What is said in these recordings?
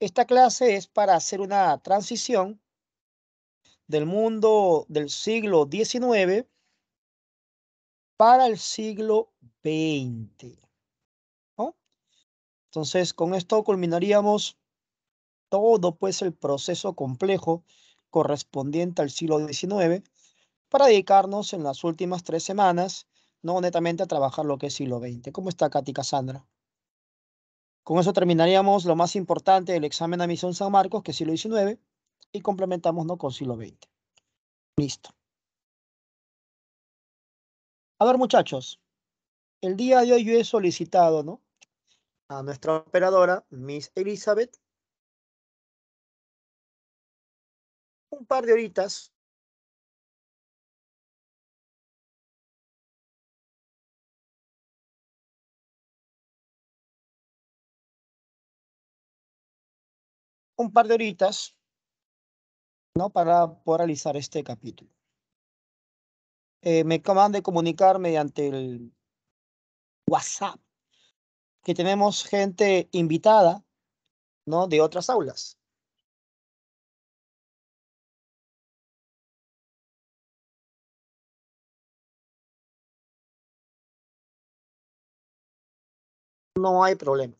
Esta clase es para hacer una transición del mundo del siglo XIX para el siglo XX, ¿no? Entonces, con esto culminaríamos todo pues el proceso complejo correspondiente al siglo XIX para dedicarnos en las últimas 3 semanas, no netamente a trabajar lo que es siglo XX. ¿Cómo está Katy Cassandra? Con eso terminaríamos lo más importante del examen de admisión San Marcos, que es siglo XIX, y complementamos, ¿no?, con siglo XX. Listo. A ver, muchachos, el día de hoy yo he solicitado, ¿no?, a nuestra operadora, Miss Elizabeth, un par de horitas ¿no?, para poder realizar este capítulo. Me acaban de comunicar mediante el WhatsApp que tenemos gente invitada, ¿no?, de otras aulas. No hay problema.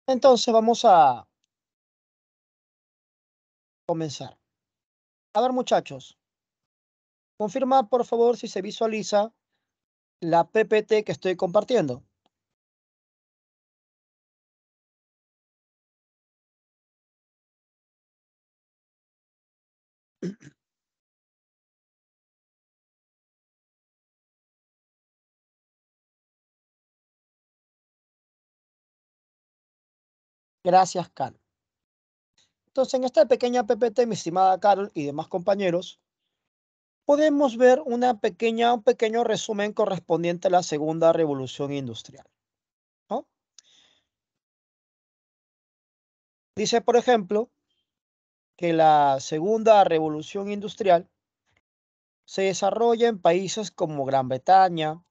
Entonces vamos a comenzar. A ver, muchachos, confirma por favor si se visualiza la PPT que estoy compartiendo. Gracias, Carol. Entonces, en esta pequeña PPT, mi estimada Carol y demás compañeros, podemos ver un pequeño resumen correspondiente a la segunda revolución industrial, ¿no? Dice, por ejemplo, que la segunda revolución industrial se desarrolla en países como Gran Bretaña,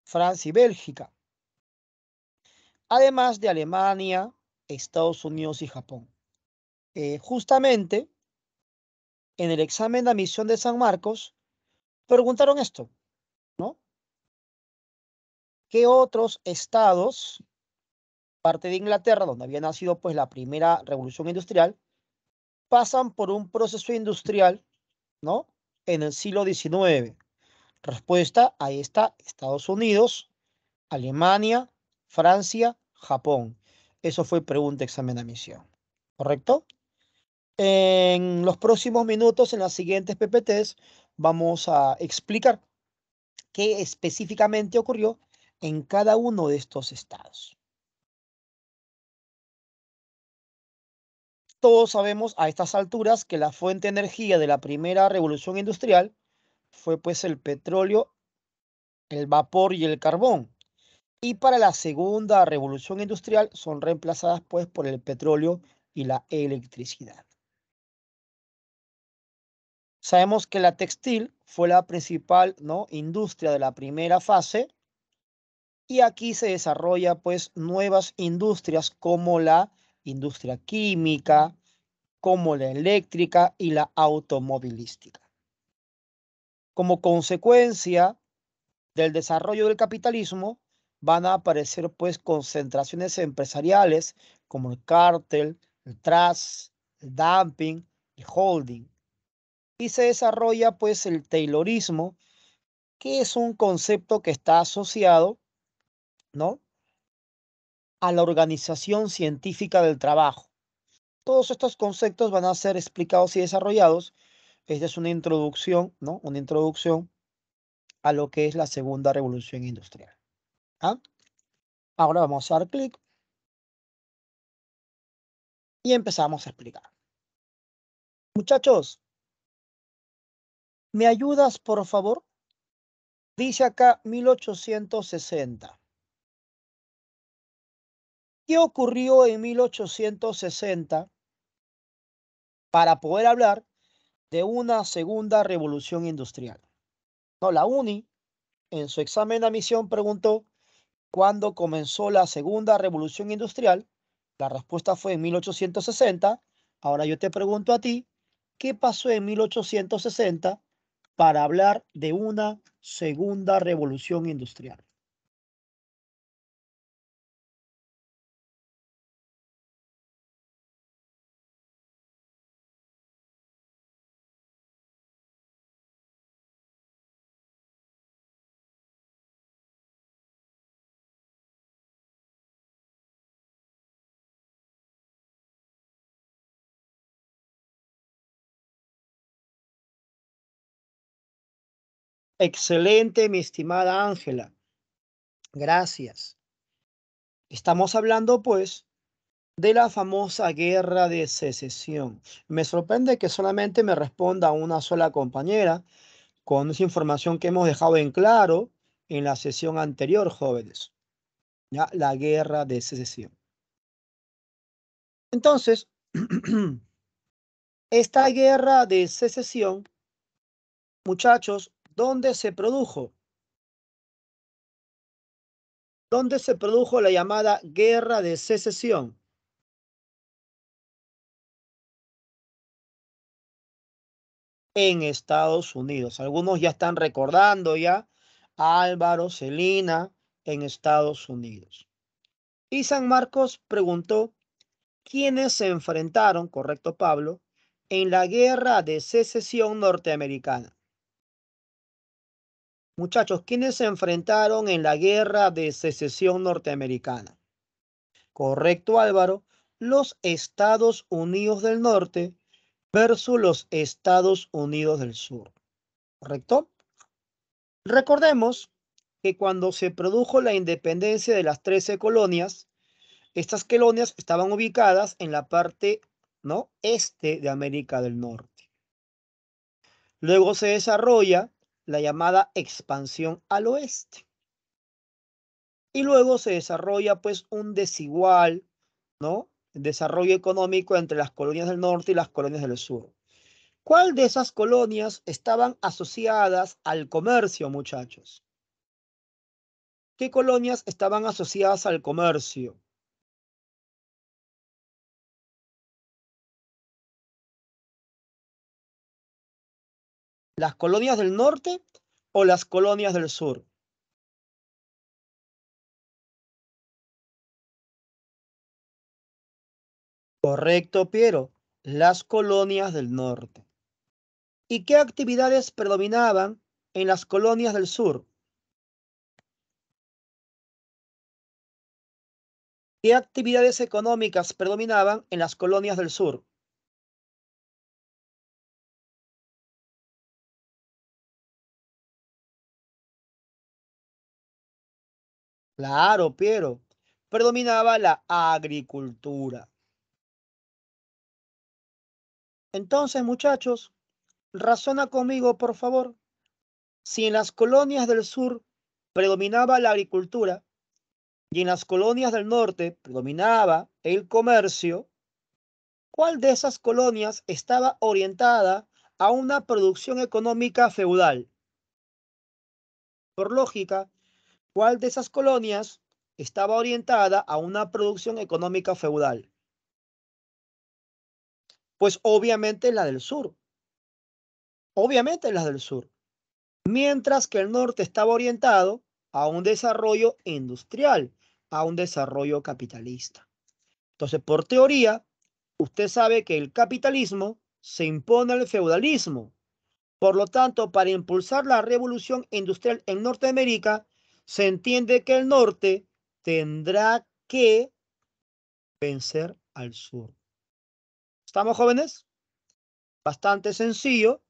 Francia y Bélgica, además de Alemania, Estados Unidos y Japón. Justamente en el examen de admisión de San Marcos preguntaron esto, ¿no? ¿Qué otros estados, parte de Inglaterra, donde había nacido pues la primera revolución industrial, pasan por un proceso industrial, ¿no?, en el siglo XIX? Respuesta, ahí está: Estados Unidos, Alemania, Francia, Japón. Eso fue pregunta examen de admisión, ¿correcto? En los próximos minutos, en las siguientes PPTs, vamos a explicar qué específicamente ocurrió en cada uno de estos estados. Todos sabemos a estas alturas que la fuente de energía de la primera revolución industrial fue pues el petróleo, el vapor y el carbón. Y para la segunda revolución industrial son reemplazadas pues por el petróleo y la electricidad. Sabemos que la textil fue la principal, ¿no?, industria de la primera fase, y aquí se desarrolla pues nuevas industrias como la industria química, como la eléctrica y la automovilística. Como consecuencia del desarrollo del capitalismo, van a aparecer pues concentraciones empresariales como el cártel, el trust, el dumping, el holding. Y se desarrolla pues el taylorismo, que es un concepto que está asociado, ¿no?, a la organización científica del trabajo. Todos estos conceptos van a ser explicados y desarrollados. Esta es una introducción, ¿no?, una introducción a lo que es la segunda revolución industrial. ¿Ah? Ahora vamos a dar clic y empezamos a explicar. Muchachos, ¿me ayudas, por favor? Dice acá 1860. ¿Qué ocurrió en 1860 para poder hablar de una segunda revolución industrial? No, la UNI en su examen de admisión preguntó cuándo comenzó la segunda revolución industrial. La respuesta fue en 1860. Ahora yo te pregunto a ti, ¿qué pasó en 1860 para hablar de una segunda revolución industrial? Excelente, mi estimada Ángela. Gracias. Estamos hablando, pues, de la famosa guerra de secesión. Me sorprende que solamente me responda una sola compañera con esa información que hemos dejado en claro en la sesión anterior, jóvenes. ¿Ya? La guerra de secesión. Entonces, esta guerra de secesión, muchachos, ¿dónde se produjo? ¿Dónde se produjo la llamada guerra de secesión? En Estados Unidos. Algunos ya están recordando ya Álvaro, Celina, en Estados Unidos. Y San Marcos preguntó, ¿quiénes se enfrentaron, correcto Pablo, en la guerra de secesión norteamericana? Muchachos, ¿quiénes se enfrentaron en la guerra de secesión norteamericana? Correcto Álvaro, los Estados Unidos del Norte versus los Estados Unidos del Sur. ¿Correcto? Recordemos que cuando se produjo la independencia de las 13 colonias, estas colonias estaban ubicadas en la parte, ¿no?, este de América del Norte. Luego se desarrolla la llamada expansión al oeste. Y luego se desarrolla pues un desigual, ¿no?, desarrollo económico entre las colonias del norte y las colonias del sur. ¿Cuál de esas colonias estaban asociadas al comercio, muchachos? ¿Qué colonias estaban asociadas al comercio? ¿Las colonias del norte o las colonias del sur? Correcto, Piero. Las colonias del norte. ¿Y qué actividades predominaban en las colonias del sur? ¿Qué actividades económicas predominaban en las colonias del sur? Claro, Piero. Predominaba la agricultura. Entonces, muchachos, razona conmigo, por favor. Si en las colonias del sur predominaba la agricultura y en las colonias del norte predominaba el comercio, ¿cuál de esas colonias estaba orientada a una producción económica feudal? Por lógica, ¿cuál de esas colonias estaba orientada a una producción económica feudal? Pues obviamente la del sur. Obviamente la del sur. Mientras que el norte estaba orientado a un desarrollo industrial, a un desarrollo capitalista. Entonces, por teoría, usted sabe que el capitalismo se impone al feudalismo. Por lo tanto, para impulsar la revolución industrial en Norteamérica, se entiende que el norte tendrá que vencer al sur. ¿Estamos, jóvenes? Bastante sencillo.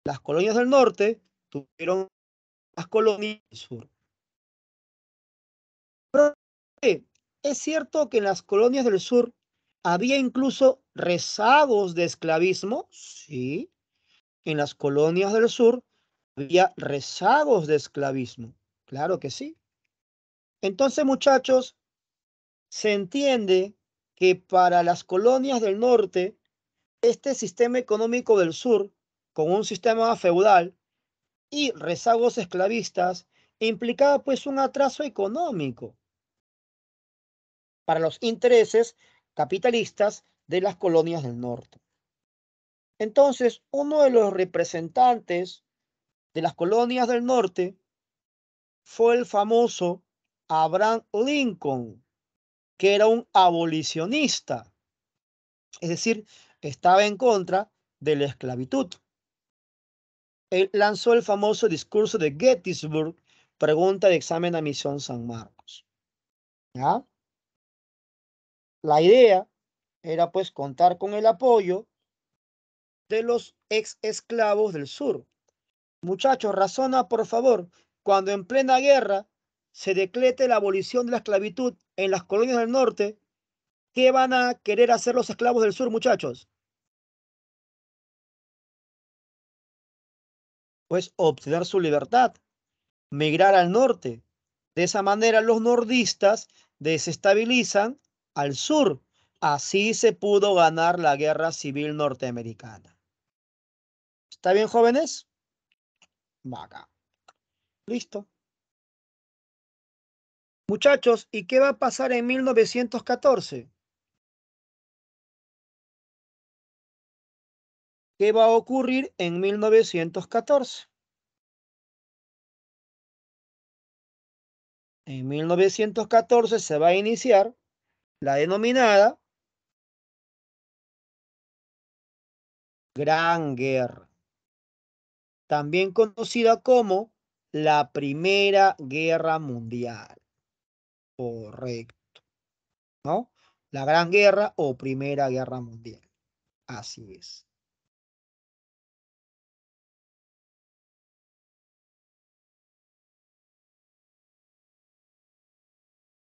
Las colonias del norte tuvieron las colonias del sur. Pero, ¿es cierto que en las colonias del sur había incluso rezagos de esclavismo? Sí, en las colonias del sur había rezagos de esclavismo. Claro que sí. Entonces, muchachos, se entiende que para las colonias del norte, este sistema económico del sur, con un sistema feudal y rezagos esclavistas, implicaba pues un atraso económico para los intereses capitalistas de las colonias del norte. Entonces, uno de los representantes de las colonias del norte fue el famoso Abraham Lincoln, que era un abolicionista, es decir, estaba en contra de la esclavitud. Él lanzó el famoso discurso de Gettysburg, pregunta de examen a Misión San Marcos. ¿Ya? La idea era pues contar con el apoyo de los ex esclavos del sur. Muchachos, razona por favor, cuando en plena guerra se decrete la abolición de la esclavitud en las colonias del norte, ¿qué van a querer hacer los esclavos del sur, muchachos? Pues obtener su libertad, migrar al norte. De esa manera los nordistas desestabilizan al sur. Así se pudo ganar la guerra civil norteamericana. ¿Está bien, jóvenes? Vaga. Listo. Muchachos, ¿y qué va a pasar en 1914? ¿Qué va a ocurrir en 1914? En 1914 se va a iniciar la denominada Gran Guerra, también conocida como la Primera Guerra Mundial. Correcto, ¿no? La Gran Guerra o Primera Guerra Mundial. Así es.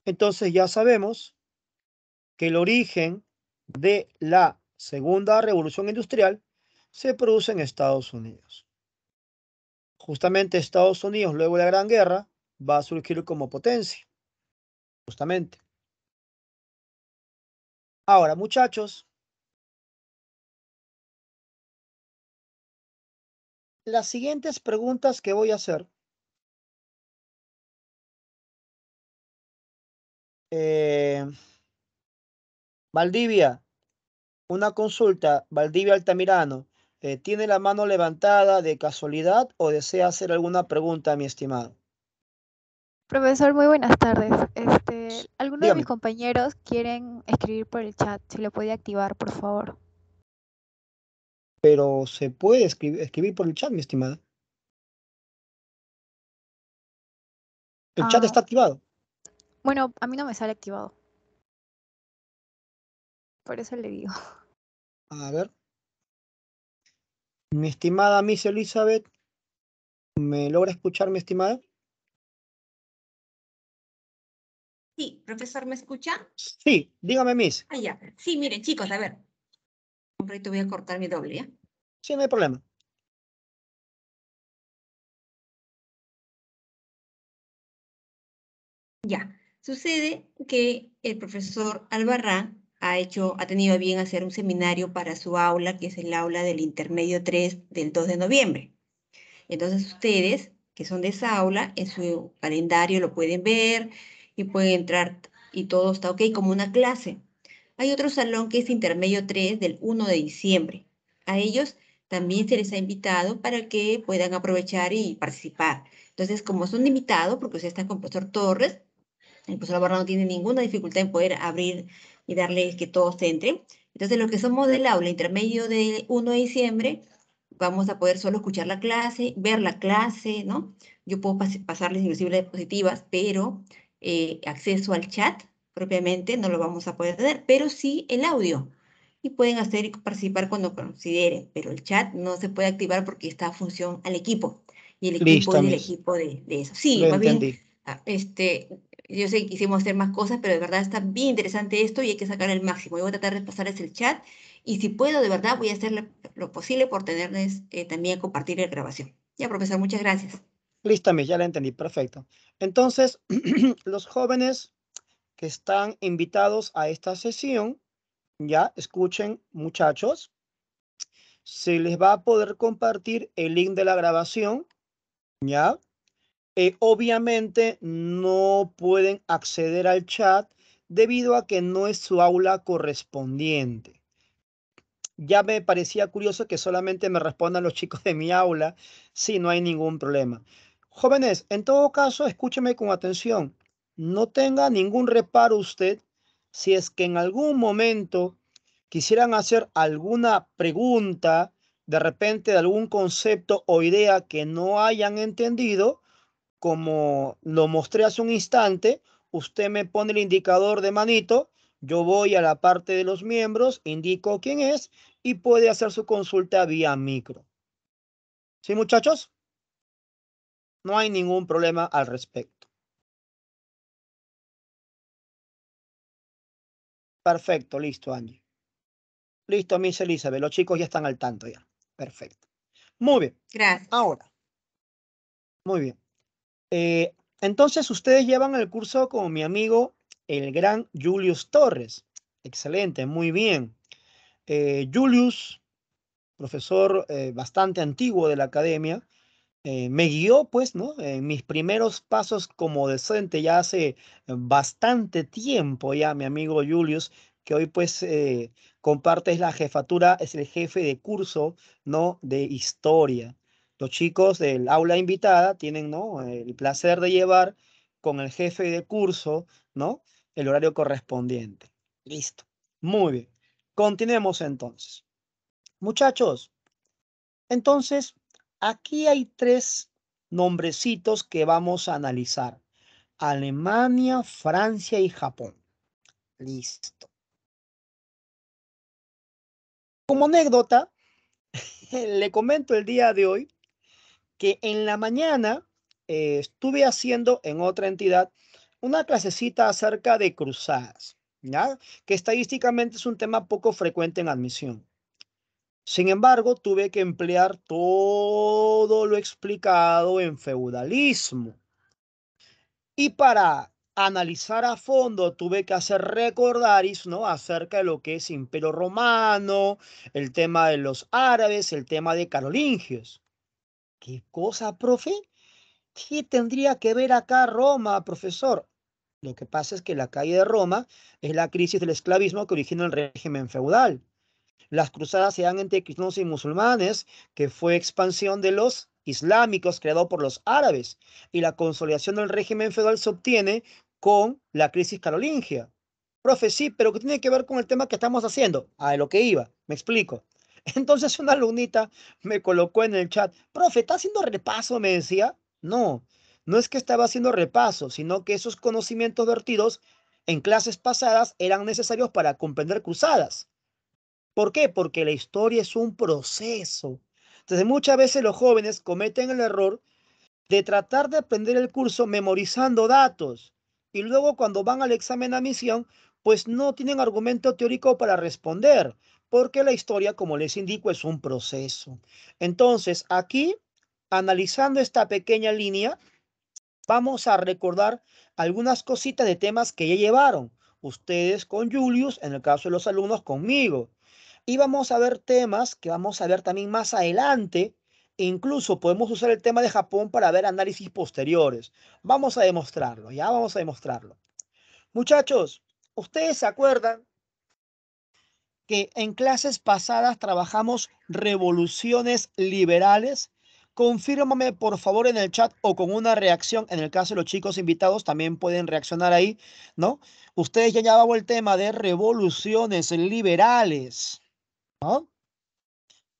Entonces ya sabemos que el origen de la Segunda Revolución Industrial se produce en Estados Unidos. Justamente Estados Unidos, luego de la Gran Guerra, va a surgir como potencia. Justamente. Ahora, muchachos, las siguientes preguntas que voy a hacer. Valdivia, una consulta. Valdivia Altamirano, ¿tiene la mano levantada de casualidad o desea hacer alguna pregunta, mi estimado? Profesor, muy buenas tardes. Algunos de mis Dígame, compañeros quieren escribir por el chat. Si lo puede activar, por favor. pero se puede escribir por el chat, mi estimada. El chat Ah, está activado. bueno, a mí no me sale activado. Por eso le digo. A ver, mi estimada Miss Elizabeth, ¿me logra escuchar, mi estimada? Sí, profesor, ¿me escucha? Sí, dígame, Miss. Ah, ya. Sí, miren, chicos, a ver. Un ratito voy a cortar mi doble, ¿ya? Sí, no hay problema. Ya. Sucede que el profesor Albarrán ha tenido a bien hacer un seminario para su aula, que es el aula del Intermedio 3 del 2 de noviembre. Entonces ustedes, que son de esa aula, en su calendario lo pueden ver y pueden entrar y todo está ok como una clase. Hay otro salón que es Intermedio 3 del 1 de diciembre. A ellos también se les ha invitado para que puedan aprovechar y participar. Entonces, como son invitados, porque usted está con el profesor Torres, el profesor Albarrán no tiene ninguna dificultad en poder abrir y darles que todos entren. Entonces, los que somos del aula intermedio del 1 de diciembre, vamos a poder solo escuchar la clase, ver la clase, ¿no? Yo puedo pasarles inclusive las diapositivas, pero acceso al chat propiamente no lo vamos a poder tener, pero sí el audio. Y pueden hacer y participar cuando consideren, pero el chat no se puede activar porque está a función al equipo. Y el equipo Listo, es del Miss. equipo de eso. Sí, Lo más bien, entendí. ah, yo sé que quisimos hacer más cosas, pero de verdad está bien interesante esto y hay que sacar el máximo. Yo voy a tratar de pasarles el chat y si puedo, de verdad, voy a hacer lo posible por tenerles también compartir la grabación. Ya, profesor, muchas gracias. Listo, Miss, ya la entendí. Perfecto. Entonces, los jóvenes que están invitados a esta sesión, ya escuchen, muchachos, se les va a poder compartir el link de la grabación, ya. Obviamente no pueden acceder al chat debido a que no es su aula correspondiente. Ya me parecía curioso que solamente me respondan los chicos de mi aula. Sí, no hay ningún problema. Jóvenes, en todo caso, escúcheme con atención. No tenga ningún reparo usted si es que en algún momento quisieran hacer alguna pregunta, de repente de algún concepto o idea que no hayan entendido, como lo mostré hace un instante, usted me pone el indicador de manito, yo voy a la parte de los miembros, indico quién es y puede hacer su consulta vía micro. ¿Sí, muchachos? No hay ningún problema al respecto. Perfecto, listo, Angie. Listo, Miss Elizabeth, los chicos ya están al tanto ya. Perfecto. Muy bien. Gracias. Ahora, muy bien. Entonces ustedes llevan el curso con mi amigo, el gran Julius Torres. Excelente, muy bien. Julius, profesor bastante antiguo de la academia, me guió, pues, ¿no? En mis primeros pasos como docente ya hace bastante tiempo ya, mi amigo Julius, que hoy pues compartes la jefatura, es el jefe de curso, ¿no? De historia. Los chicos del aula invitada tienen, ¿no? El placer de llevar con el jefe de curso, ¿no? El horario correspondiente. Listo. Muy bien. Continuemos entonces. Muchachos, entonces, aquí hay tres nombrecitos que vamos a analizar. Alemania, Francia y Japón. Listo. Como anécdota, le comento el día de hoy que en la mañana estuve haciendo en otra entidad una clasecita acerca de cruzadas, ¿ya? Que estadísticamente es un tema poco frecuente en admisión. Sin embargo, tuve que emplear todo lo explicado en feudalismo. Y para analizar a fondo tuve que hacer recordaris, ¿no? Acerca de lo que es Imperio Romano, el tema de los árabes, el tema de carolingios. ¿Qué cosa, profe? ¿Qué tendría que ver acá Roma, profesor? Lo que pasa es que la caída de Roma es la crisis del esclavismo que origina el régimen feudal. Las cruzadas se dan entre cristianos y musulmanes, que fue expansión de los islámicos creado por los árabes, y la consolidación del régimen feudal se obtiene con la crisis carolingia. Profe, sí, pero ¿qué tiene que ver con el tema que estamos haciendo? A de lo que iba, me explico. Entonces una alumnita me colocó en el chat, profe, ¿está haciendo repaso? Me decía. No, no es que estaba haciendo repaso, sino que esos conocimientos vertidos en clases pasadas eran necesarios para comprender cruzadas. ¿Por qué? Porque la historia es un proceso. Entonces, muchas veces los jóvenes cometen el error de tratar de aprender el curso memorizando datos y luego cuando van al examen de admisión, pues no tienen argumento teórico para responder, porque la historia, como les indico, es un proceso. Entonces, aquí, analizando esta pequeña línea, vamos a recordar algunas cositas de temas que ya llevaron. Ustedes con Julius, en el caso de los alumnos conmigo. Y vamos a ver temas que vamos a ver también más adelante. Incluso podemos usar el tema de Japón para ver análisis posteriores. Vamos a demostrarlo, ya vamos a demostrarlo. Muchachos, ¿ustedes se acuerdan que en clases pasadas trabajamos revoluciones liberales? Confírmame por favor en el chat o con una reacción. En el caso de los chicos invitados también pueden reaccionar ahí, ¿no? Ustedes ya llevaban el tema de revoluciones liberales, ¿no?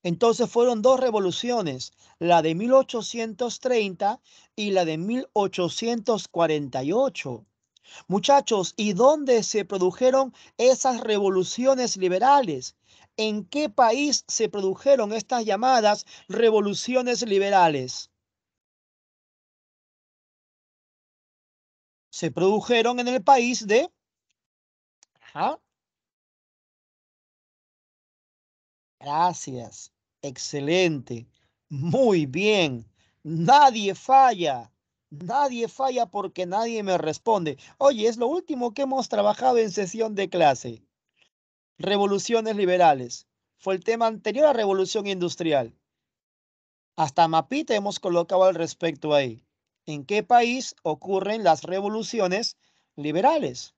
Entonces fueron dos revoluciones, la de 1830 y la de 1848. Muchachos, ¿y dónde se produjeron esas revoluciones liberales? ¿En qué país se produjeron estas llamadas revoluciones liberales? Se produjeron en el país de... Ajá, gracias. Excelente. Muy bien. Nadie falla. Nadie falla porque nadie me responde. Oye, es lo último que hemos trabajado en sesión de clase. Revoluciones liberales. Fue el tema anterior a Revolución Industrial. Hasta mapita hemos colocado al respecto ahí. ¿En qué país ocurren las revoluciones liberales?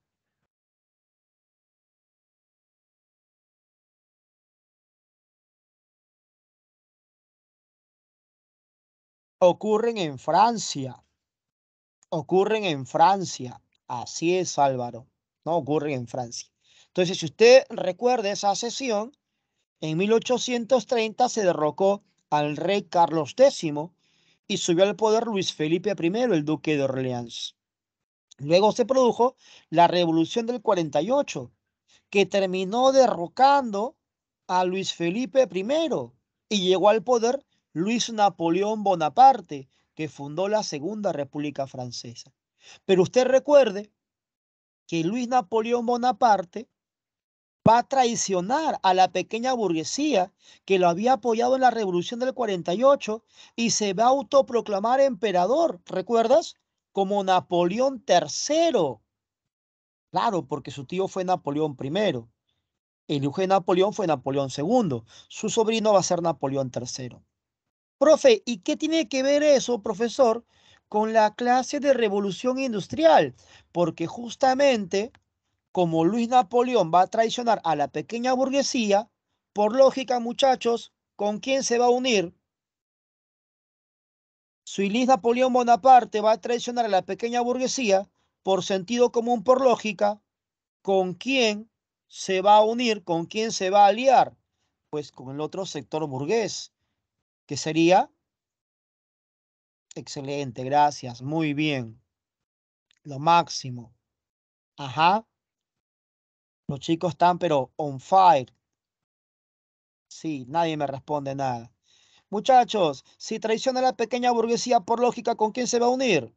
Ocurren en Francia. Ocurren en Francia. Así es, Álvaro. No ocurren en Francia. Entonces, si usted recuerda esa sesión, en 1830 se derrocó al rey Carlos X y subió al poder Luis Felipe I, el duque de Orleans. Luego se produjo la Revolución del 48, que terminó derrocando a Luis Felipe I y llegó al poder Luis Napoleón Bonaparte, que fundó la Segunda República Francesa. Pero usted recuerde que Luis Napoleón Bonaparte va a traicionar a la pequeña burguesía que lo había apoyado en la Revolución del 48 y se va a autoproclamar emperador, ¿recuerdas? Como Napoleón III. Claro, porque su tío fue Napoleón I. El hijo de Napoleón fue Napoleón II. Su sobrino va a ser Napoleón III. Profe, ¿y qué tiene que ver eso, profesor, con la clase de revolución industrial? Porque justamente como Luis Napoleón va a traicionar a la pequeña burguesía, por lógica, muchachos, ¿con quién se va a unir? Si Luis Napoleón Bonaparte va a traicionar a la pequeña burguesía, por sentido común, por lógica, ¿con quién se va a unir? ¿Con quién se va a aliar? Pues con el otro sector burgués, que sería, excelente, gracias, muy bien, lo máximo. Ajá, los chicos están pero on fire. Sí, nadie me responde nada. Muchachos, si traiciona a la pequeña burguesía por lógica, ¿con quién se va a unir?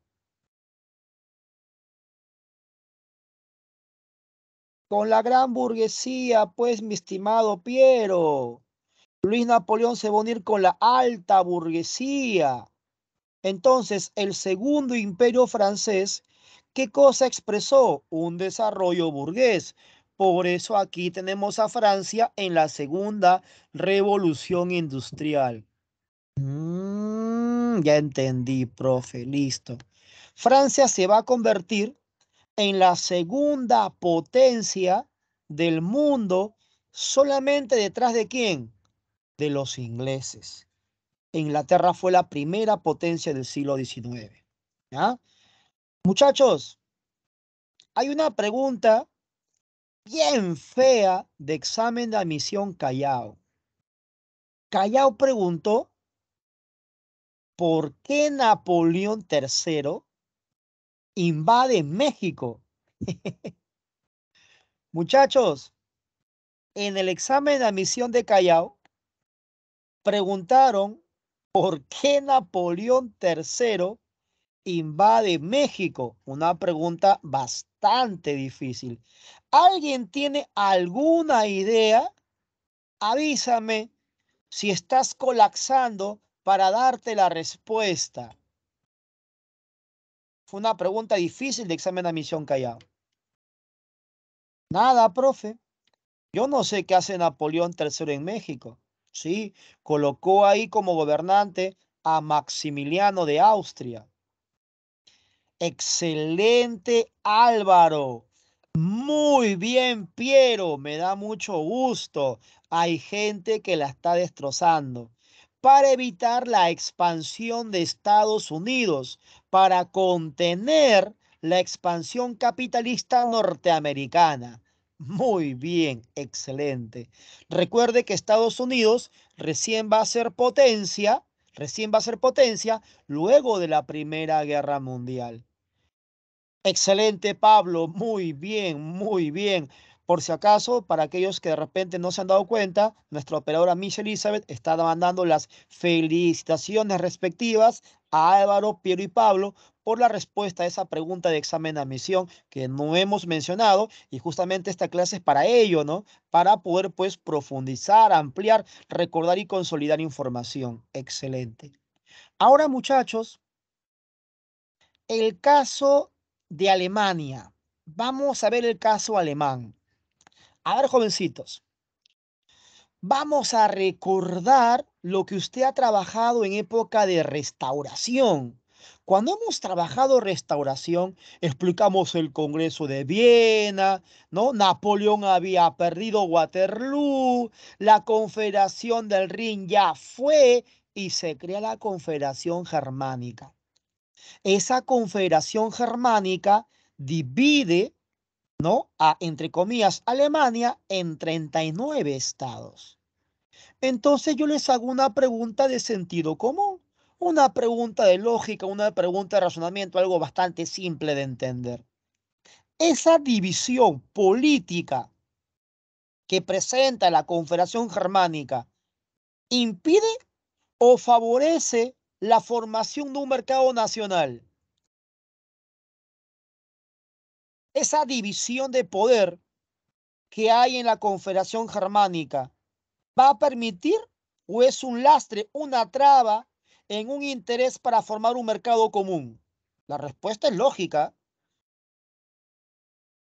Con la gran burguesía, pues, mi estimado Piero. Luis Napoleón se va a unir con la alta burguesía. Entonces, el segundo imperio francés, ¿qué cosa expresó? Un desarrollo burgués. Por eso aquí tenemos a Francia en la segunda revolución industrial. Ya entendí, profe, listo. Francia se va a convertir en la segunda potencia del mundo, solamente detrás de quién? De los ingleses. Inglaterra fue la primera potencia del siglo XIX. ¿Ya? Muchachos, hay una pregunta bien fea de examen de admisión Callao. Callao preguntó por qué Napoleón III invade México. Muchachos, en el examen de admisión de Callao preguntaron por qué Napoleón III invade México. Una pregunta bastante difícil. ¿Alguien tiene alguna idea? Avísame si estás colapsando para darte la respuesta. Fue una pregunta difícil de examen de admisión Callao. Nada, profe. Yo no sé qué hace Napoleón III en México. Sí, colocó ahí como gobernante a Maximiliano de Austria. Excelente, Álvaro. Muy bien, Piero. Me da mucho gusto. Hay gente que la está destrozando. Para evitar la expansión de Estados Unidos, para contener la expansión capitalista norteamericana. Muy bien, excelente. Recuerde que Estados Unidos recién va a ser potencia luego de la Primera Guerra Mundial. Excelente, Pablo. Muy bien, muy bien. Por si acaso, para aquellos que de repente no se han dado cuenta, nuestra operadora Miss Elizabeth está mandando las felicitaciones respectivas a Álvaro, Piero y Pablo por la respuesta a esa pregunta de examen de admisión que no hemos mencionado y justamente esta clase es para ello, ¿no? Para poder pues profundizar, ampliar, recordar y consolidar información. Excelente. Ahora, muchachos, el caso de Alemania. Vamos a ver el caso alemán. A ver, jovencitos, vamos a recordar lo que usted ha trabajado en época de restauración. Cuando hemos trabajado restauración, explicamos el Congreso de Viena, ¿no? Napoleón había perdido Waterloo, la Confederación del Rin ya fue y se crea la Confederación Germánica. Esa Confederación Germánica divide, ¿no? Entre comillas, Alemania en 39 estados. Entonces yo les hago una pregunta de sentido común, una pregunta de lógica, una pregunta de razonamiento, algo bastante simple de entender. Esa división política que presenta la Confederación Germánica, ¿impide o favorece la formación de un mercado nacional? Esa división de poder que hay en la Confederación Germánica, ¿va a permitir o es un lastre, una traba en un interés para formar un mercado común? La respuesta es lógica.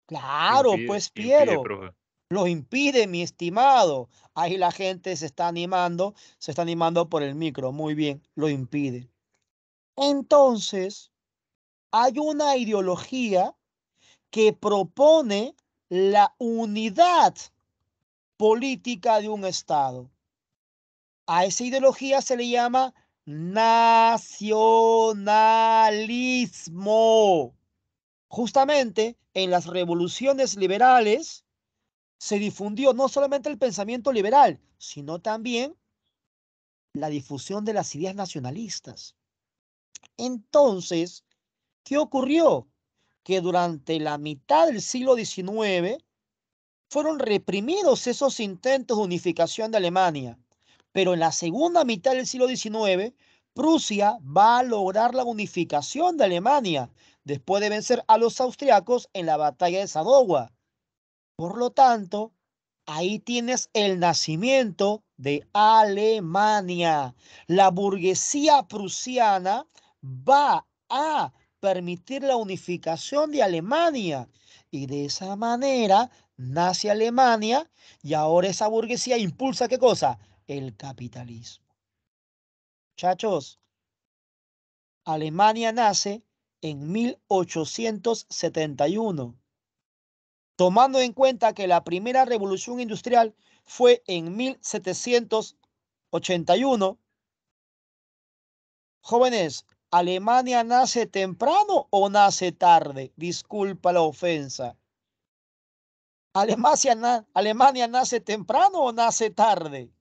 Claro, Impide, pues impide, Piero, profe. lo impide, mi estimado. Ahí la gente se está animando por el micro. Muy bien, lo impide. Entonces, hay una ideología que propone la unidad política de un Estado. A esa ideología se le llama nacionalismo. Justamente en las revoluciones liberales se difundió no solamente el pensamiento liberal, sino también la difusión de las ideas nacionalistas. Entonces, ¿qué ocurrió? Que durante la mitad del siglo XIX fueron reprimidos esos intentos de unificación de Alemania. Pero en la segunda mitad del siglo XIX, Prusia va a lograr la unificación de Alemania después de vencer a los austriacos en la batalla de Sadowa. Por lo tanto, ahí tienes el nacimiento de Alemania. La burguesía prusiana va a permitir la unificación de Alemania y de esa manera nace Alemania y ahora esa burguesía impulsa ¿qué cosa? El capitalismo. Muchachos, Alemania nace en 1871. Tomando en cuenta que la primera revolución industrial fue en 1781, jóvenes, ¿Alemania nace temprano o nace tarde? Disculpa la ofensa. ¿Alemania nace temprano o nace tarde?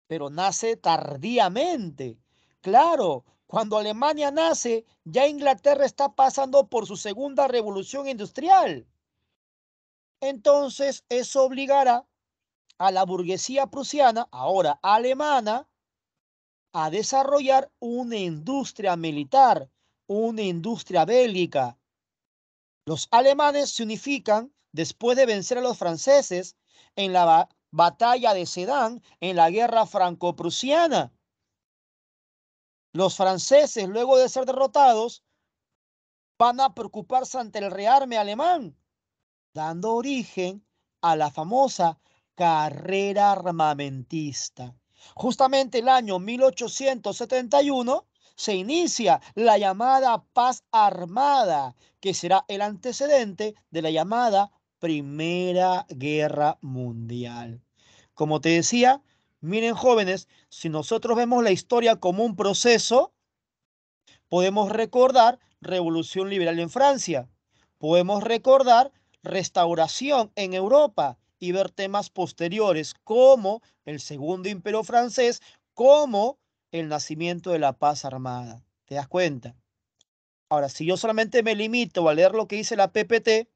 Pero nace tardíamente. Claro, cuando Alemania nace, ya Inglaterra está pasando por su segunda revolución industrial. Entonces, eso obligará a la burguesía prusiana, ahora alemana, a desarrollar una industria militar, una industria bélica. Los alemanes se unifican después de vencer a los franceses en la batalla de Sedan, en la guerra franco-prusiana. Los franceses, luego de ser derrotados, van a preocuparse ante el rearme alemán, dando origen a la famosa carrera armamentista. Justamente el año 1871 se inicia la llamada paz armada, que será el antecedente de la llamada Primera Guerra Mundial. Como te decía, miren jóvenes, si nosotros vemos la historia como un proceso, podemos recordar Revolución Liberal en Francia, podemos recordar Restauración en Europa y ver temas posteriores como el Segundo Imperio Francés, como el nacimiento de la paz armada. ¿Te das cuenta? Ahora, si yo solamente me limito a leer lo que dice la PPT,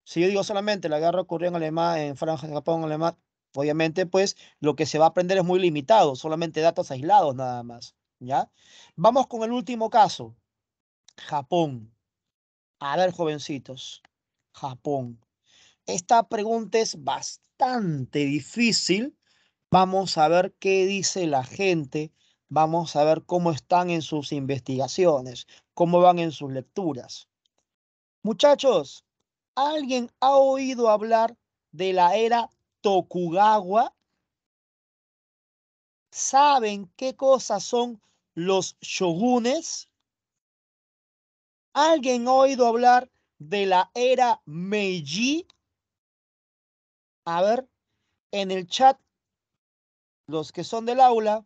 si yo digo solamente la guerra ocurrió en Alemania, en Francia, en Japón, en Alemania, obviamente pues lo que se va a aprender es muy limitado, solamente datos aislados nada más, ¿ya? Vamos con el último caso, Japón. A ver, jovencitos, Japón. Esta pregunta es bastante difícil. Vamos a ver qué dice la gente. Vamos a ver cómo están en sus investigaciones, cómo van en sus lecturas. Muchachos, ¿alguien ha oído hablar de la era Tokugawa? ¿Saben qué cosas son los shogunes? ¿Alguien ha oído hablar de la era Meiji? A ver, en el chat, los que son del aula,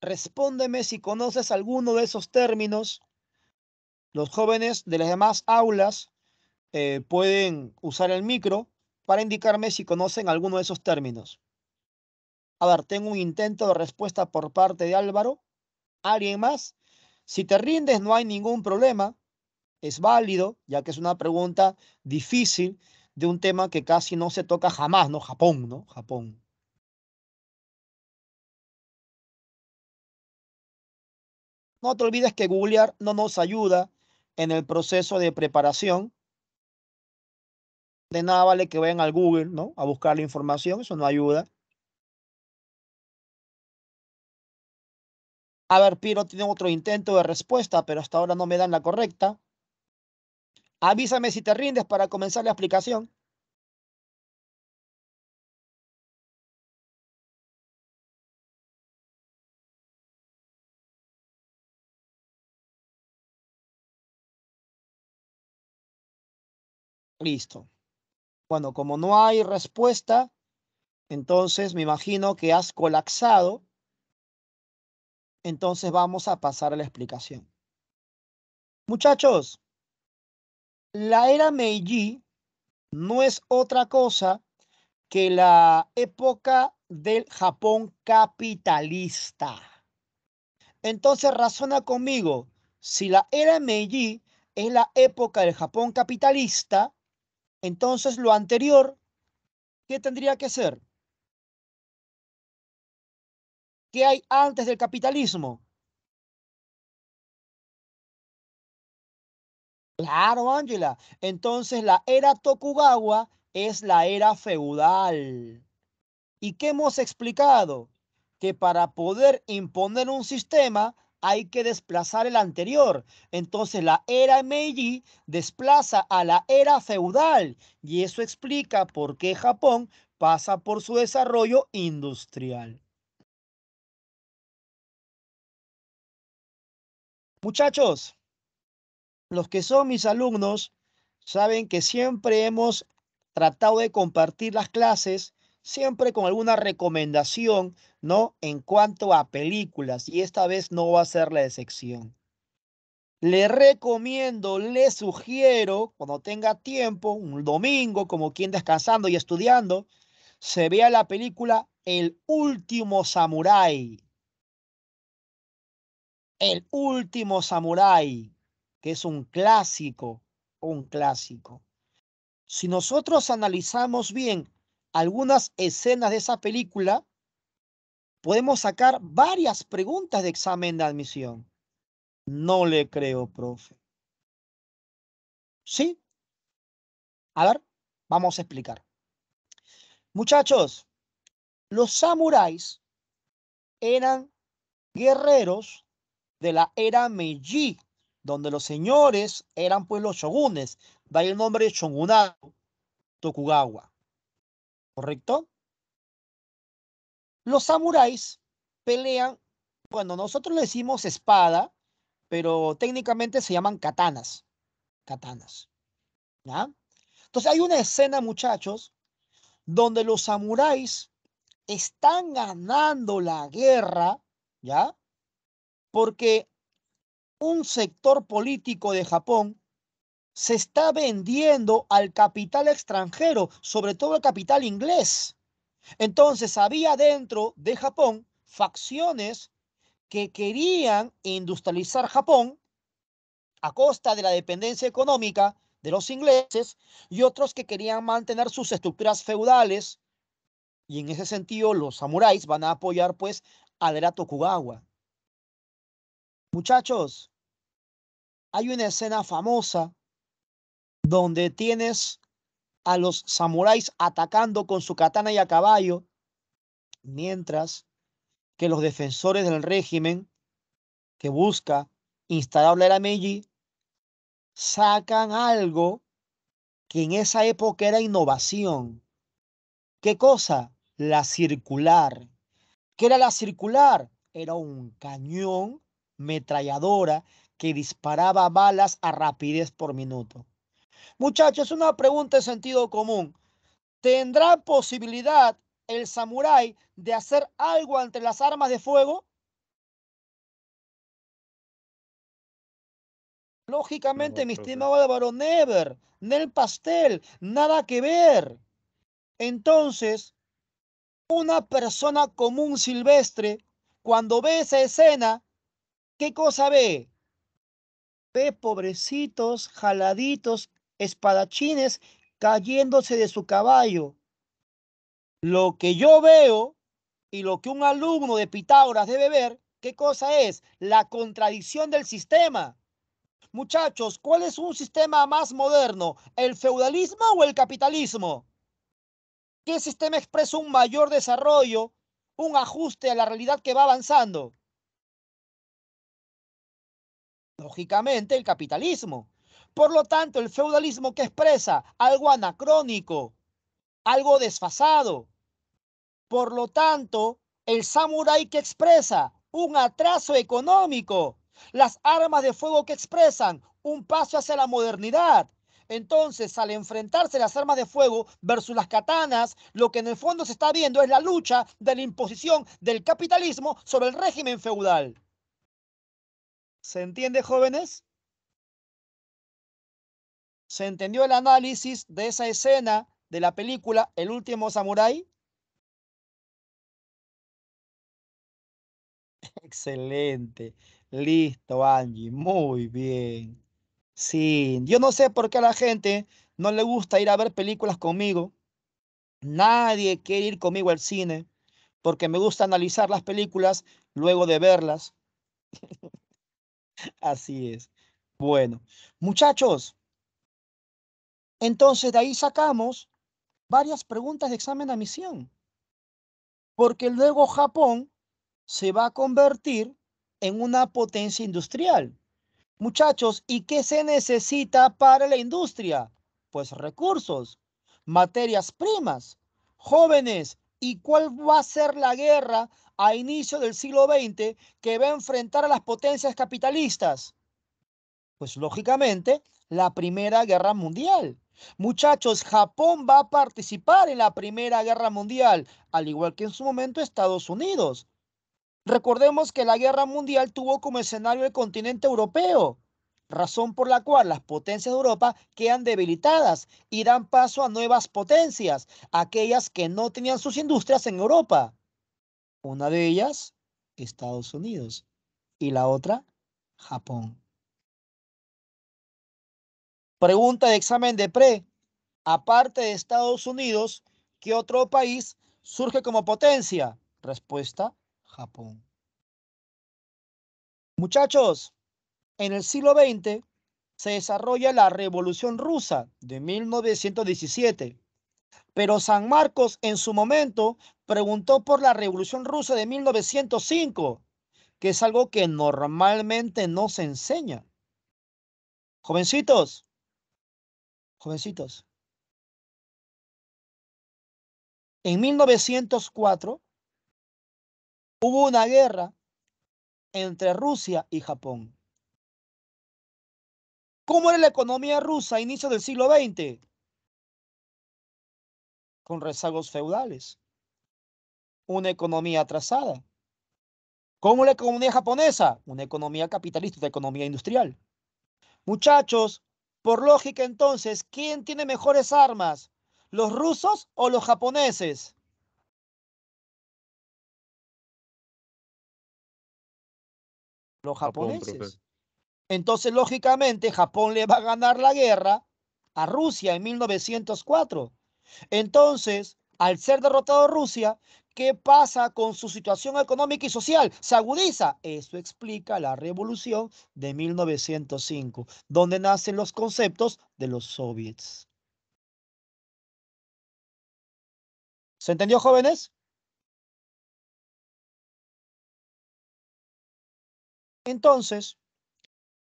respóndeme si conoces alguno de esos términos. Los jóvenes de las demás aulas pueden usar el micro para indicarme si conocen alguno de esos términos. A ver, tengo un intento de respuesta por parte de Álvaro. ¿Alguien más? Si te rindes, no hay ningún problema. Es válido, ya que es una pregunta difícil de un tema que casi no se toca jamás, ¿no? Japón, ¿no? Japón. No te olvides que googlear no nos ayuda en el proceso de preparación. De nada vale que vayan al Google, ¿no? A buscar la información, eso no ayuda. A ver, Piro tiene otro intento de respuesta, pero hasta ahora no me dan la correcta. Avísame si te rindes para comenzar la explicación. Listo. Bueno, como no hay respuesta, entonces me imagino que has colapsado. Entonces vamos a pasar a la explicación. Muchachos, la era Meiji no es otra cosa que la época del Japón capitalista. Entonces razona conmigo, si la era Meiji es la época del Japón capitalista, entonces lo anterior, ¿qué tendría que ser? ¿Qué hay antes del capitalismo? Claro, Ángela. Entonces la era Tokugawa es la era feudal. ¿Y qué hemos explicado? Que para poder imponer un sistema hay que desplazar el anterior. Entonces la era Meiji desplaza a la era feudal y eso explica por qué Japón pasa por su desarrollo industrial. Muchachos, los que son mis alumnos saben que siempre hemos tratado de compartir las clases, siempre con alguna recomendación, ¿no? En cuanto a películas, y esta vez no va a ser la excepción. Le recomiendo, le sugiero, cuando tenga tiempo, un domingo, como quien descansando y estudiando, se vea la película El último samurái. El último samurái, que es un clásico, un clásico. Si nosotros analizamos bien algunas escenas de esa película, podemos sacar varias preguntas de examen de admisión. No le creo, profe. ¿Sí? A ver, vamos a explicar. Muchachos, los samuráis eran guerreros de la era Meiji, donde los señores eran pues los shogunes. Da el nombre de shogunato Tokugawa. ¿Correcto? Los samuráis pelean, bueno, nosotros le decimos espada, pero técnicamente se llaman katanas. Katanas. ¿Ya? Entonces hay una escena, muchachos, donde los samuráis están ganando la guerra, ¿ya? Porque un sector político de Japón se está vendiendo al capital extranjero, sobre todo el capital inglés. Entonces había dentro de Japón facciones que querían industrializar Japón a costa de la dependencia económica de los ingleses y otros que querían mantener sus estructuras feudales. Y en ese sentido los samuráis van a apoyar pues a la era Tokugawa. Muchachos, hay una escena famosa donde tienes a los samuráis atacando con su katana y a caballo, mientras que los defensores del régimen que busca instalar la era Meiji sacan algo que en esa época era innovación. ¿Qué cosa? La circular. ¿Qué era la circular? Era un cañón, metralladora, que disparaba balas a rapidez por minuto. Muchachos, una pregunta de sentido común. ¿Tendrá posibilidad el samurái de hacer algo ante las armas de fuego? Lógicamente, No, mi profe. estimado Álvaro, never, Nel pastel, nada que ver. Entonces, una persona común silvestre, cuando ve esa escena, ¿qué cosa ve? Ve pobrecitos, jaladitos, espadachines cayéndose de su caballo. Lo que yo veo y lo que un alumno de Pitágoras debe ver, ¿qué cosa es? La contradicción del sistema. Muchachos, ¿cuál es un sistema más moderno? ¿El feudalismo o el capitalismo? ¿Qué sistema expresa un mayor desarrollo, un ajuste a la realidad que va avanzando? Lógicamente, el capitalismo. Por lo tanto, el feudalismo que expresa algo anacrónico, algo desfasado. Por lo tanto, el samurái que expresa un atraso económico, las armas de fuego que expresan un paso hacia la modernidad. Entonces, al enfrentarse las armas de fuego versus las katanas, lo que en el fondo se está viendo es la lucha de la imposición del capitalismo sobre el régimen feudal. ¿Se entiende, jóvenes? ¿Se entendió el análisis de esa escena de la película El último samurái? Excelente. Listo, Angie. Muy bien. Sí, yo no sé por qué a la gente no le gusta ir a ver películas conmigo. Nadie quiere ir conmigo al cine porque me gusta analizar las películas luego de verlas. Así es. Bueno, muchachos, entonces de ahí sacamos varias preguntas de examen de admisión. Porque luego Japón se va a convertir en una potencia industrial. Muchachos, ¿y qué se necesita para la industria? Pues recursos, materias primas. Jóvenes, ¿y cuál va a ser la guerra a inicio del siglo XX que va a enfrentar a las potencias capitalistas? Pues lógicamente, la Primera Guerra Mundial. Muchachos, Japón va a participar en la Primera Guerra Mundial, al igual que en su momento Estados Unidos. Recordemos que la Guerra Mundial tuvo como escenario el continente europeo, razón por la cual las potencias de Europa quedan debilitadas y dan paso a nuevas potencias, aquellas que no tenían sus industrias en Europa. Una de ellas, Estados Unidos, y la otra, Japón. Pregunta de examen de pre. Aparte de Estados Unidos, ¿qué otro país surge como potencia? Respuesta, Japón. Muchachos, en el siglo XX se desarrolla la Revolución Rusa de 1917, pero San Marcos en su momento preguntó por la Revolución Rusa de 1905, que es algo que normalmente no se enseña. Jovencitos, jovencitos, en 1904 hubo una guerra entre Rusia y Japón. ¿Cómo era la economía rusa a inicios del siglo XX? Con rezagos feudales, una economía atrasada. ¿Cómo la economía japonesa? Una economía capitalista, una economía industrial. Muchachos, por lógica entonces, ¿quién tiene mejores armas? ¿Los rusos o los japoneses? Los Japón, profe. japoneses. Entonces, lógicamente, Japón le va a ganar la guerra a Rusia en 1904. Entonces, al ser derrotado Rusia, ¿qué pasa con su situación económica y social? Se agudiza. Eso explica la revolución de 1905, donde nacen los conceptos de los soviets. ¿Se entendió, jóvenes? Entonces,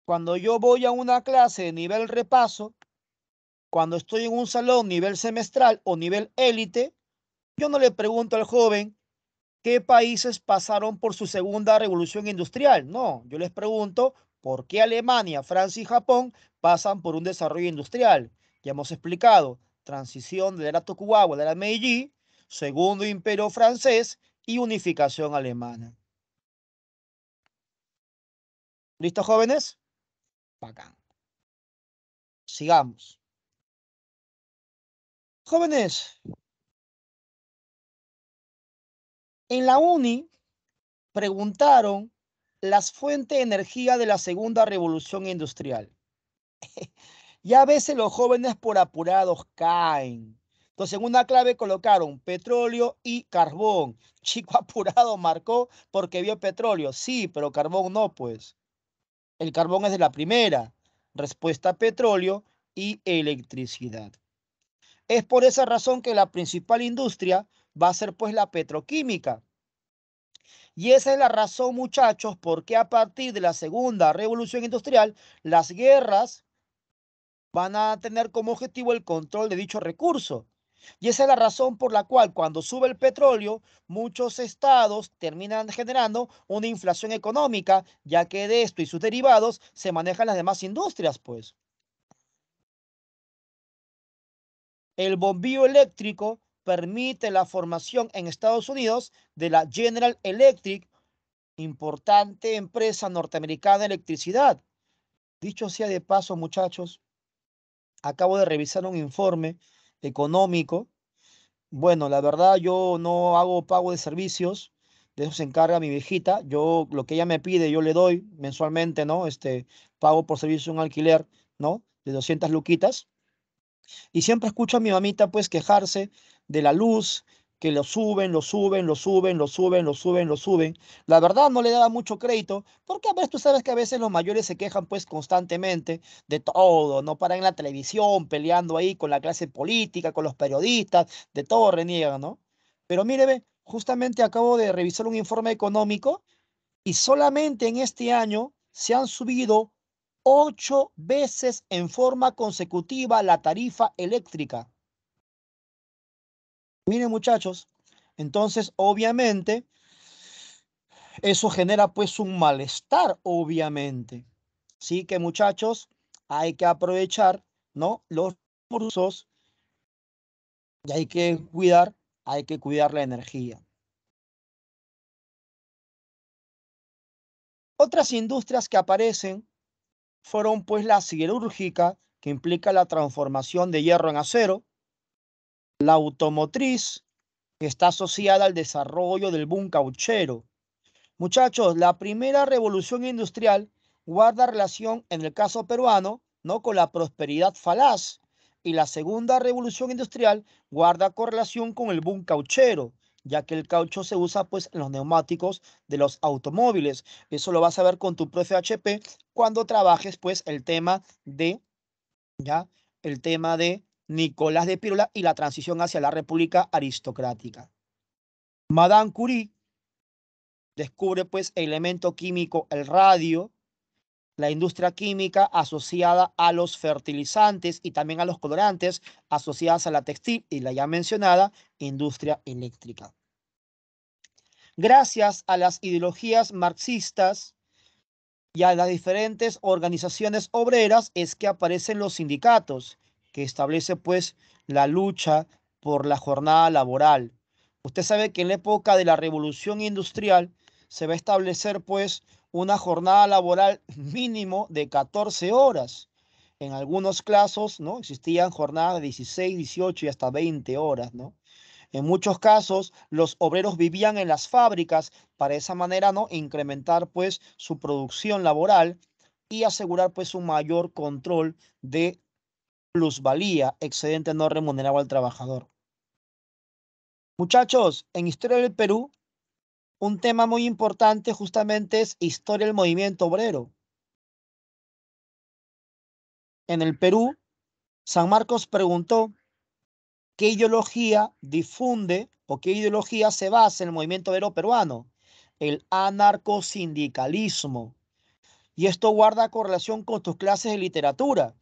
cuando yo voy a una clase de nivel repaso, cuando estoy en un salón nivel semestral o nivel élite, yo no le pregunto al joven qué países pasaron por su segunda revolución industrial. No, yo les pregunto ¿Por qué Alemania, Francia y Japón pasan por un desarrollo industrial? Ya hemos explicado, transición de la era Tokugawa a la era Meiji, segundo imperio francés y unificación alemana. ¿Listos, jóvenes? Bacán. Sigamos. Jóvenes, en la uni preguntaron las fuentes de energía de la segunda revolución industrial. Y a veces los jóvenes por apurados caen. Entonces en una clave colocaron petróleo y carbón. Chico apurado marcó porque vio petróleo. Sí, pero carbón no, pues. El carbón es de la primera. Respuesta petróleo y electricidad. Es por esa razón que la principal industria va a ser pues la petroquímica. Y esa es la razón, muchachos, por qué a partir de la segunda revolución industrial, las guerras van a tener como objetivo el control de dicho recurso. Y esa es la razón por la cual cuando sube el petróleo, muchos estados terminan generando una inflación económica, ya que de esto y sus derivados se manejan las demás industrias, pues. El bombillo eléctrico permite la formación en Estados Unidos de la General Electric, importante empresa norteamericana de electricidad. Dicho sea de paso, muchachos, acabo de revisar un informe económico. Bueno, la verdad yo no hago pago de servicios, de eso se encarga mi viejita. Yo lo que ella me pide, yo le doy mensualmente, ¿no? Pago por servicio un alquiler, ¿no? De 200 luquitas. Y siempre escucho a mi mamita pues quejarse de la luz, que lo suben, lo suben, lo suben, lo suben, lo suben, lo suben. La verdad no le daba mucho crédito, porque a veces tú sabes que a veces los mayores se quejan pues constantemente de todo, no paran en la televisión peleando ahí con la clase política, con los periodistas, de todo reniegan, ¿no? Pero mire, justamente acabo de revisar un informe económico y solamente en este año se han subido 8 veces en forma consecutiva la tarifa eléctrica. Miren, muchachos, entonces obviamente eso genera pues un malestar, obviamente. Así que, muchachos, hay que aprovechar, ¿no? Los recursos y hay que cuidar la energía. Otras industrias que aparecen fueron pues la siderúrgica, que implica la transformación de hierro en acero, la automotriz, que está asociada al desarrollo del boom cauchero. Muchachos, la primera revolución industrial guarda relación, en el caso peruano, ¿no? Con la prosperidad falaz. Y la segunda revolución industrial guarda correlación con el boom cauchero, ya que el caucho se usa pues en los neumáticos de los automóviles. Eso lo vas a ver con tu profe HP cuando trabajes pues ¿ya? El tema de Nicolás de Pirula y la transición hacia la república aristocrática. Madame Curie descubre pues el elemento químico, el radio, la industria química asociada a los fertilizantes y también a los colorantes asociadas a la textil y la ya mencionada industria eléctrica. Gracias a las ideologías marxistas y a las diferentes organizaciones obreras es que aparecen los sindicatos, que establece pues la lucha por la jornada laboral. Usted sabe que en la época de la revolución industrial se va a establecer pues una jornada laboral mínimo de 14 horas. En algunos casos, ¿no? Existían jornadas de 16, 18 y hasta 20 horas, ¿no? En muchos casos, los obreros vivían en las fábricas para esa manera, ¿no? Incrementar pues su producción laboral y asegurar pues un mayor control de plusvalía, excedente no remunerado al trabajador. Muchachos, en Historia del Perú, un tema muy importante justamente es historia del movimiento obrero. En el Perú, San Marcos preguntó qué ideología difunde o qué ideología se basa en el movimiento obrero peruano. El anarcosindicalismo. Y esto guarda correlación con tus clases de literatura.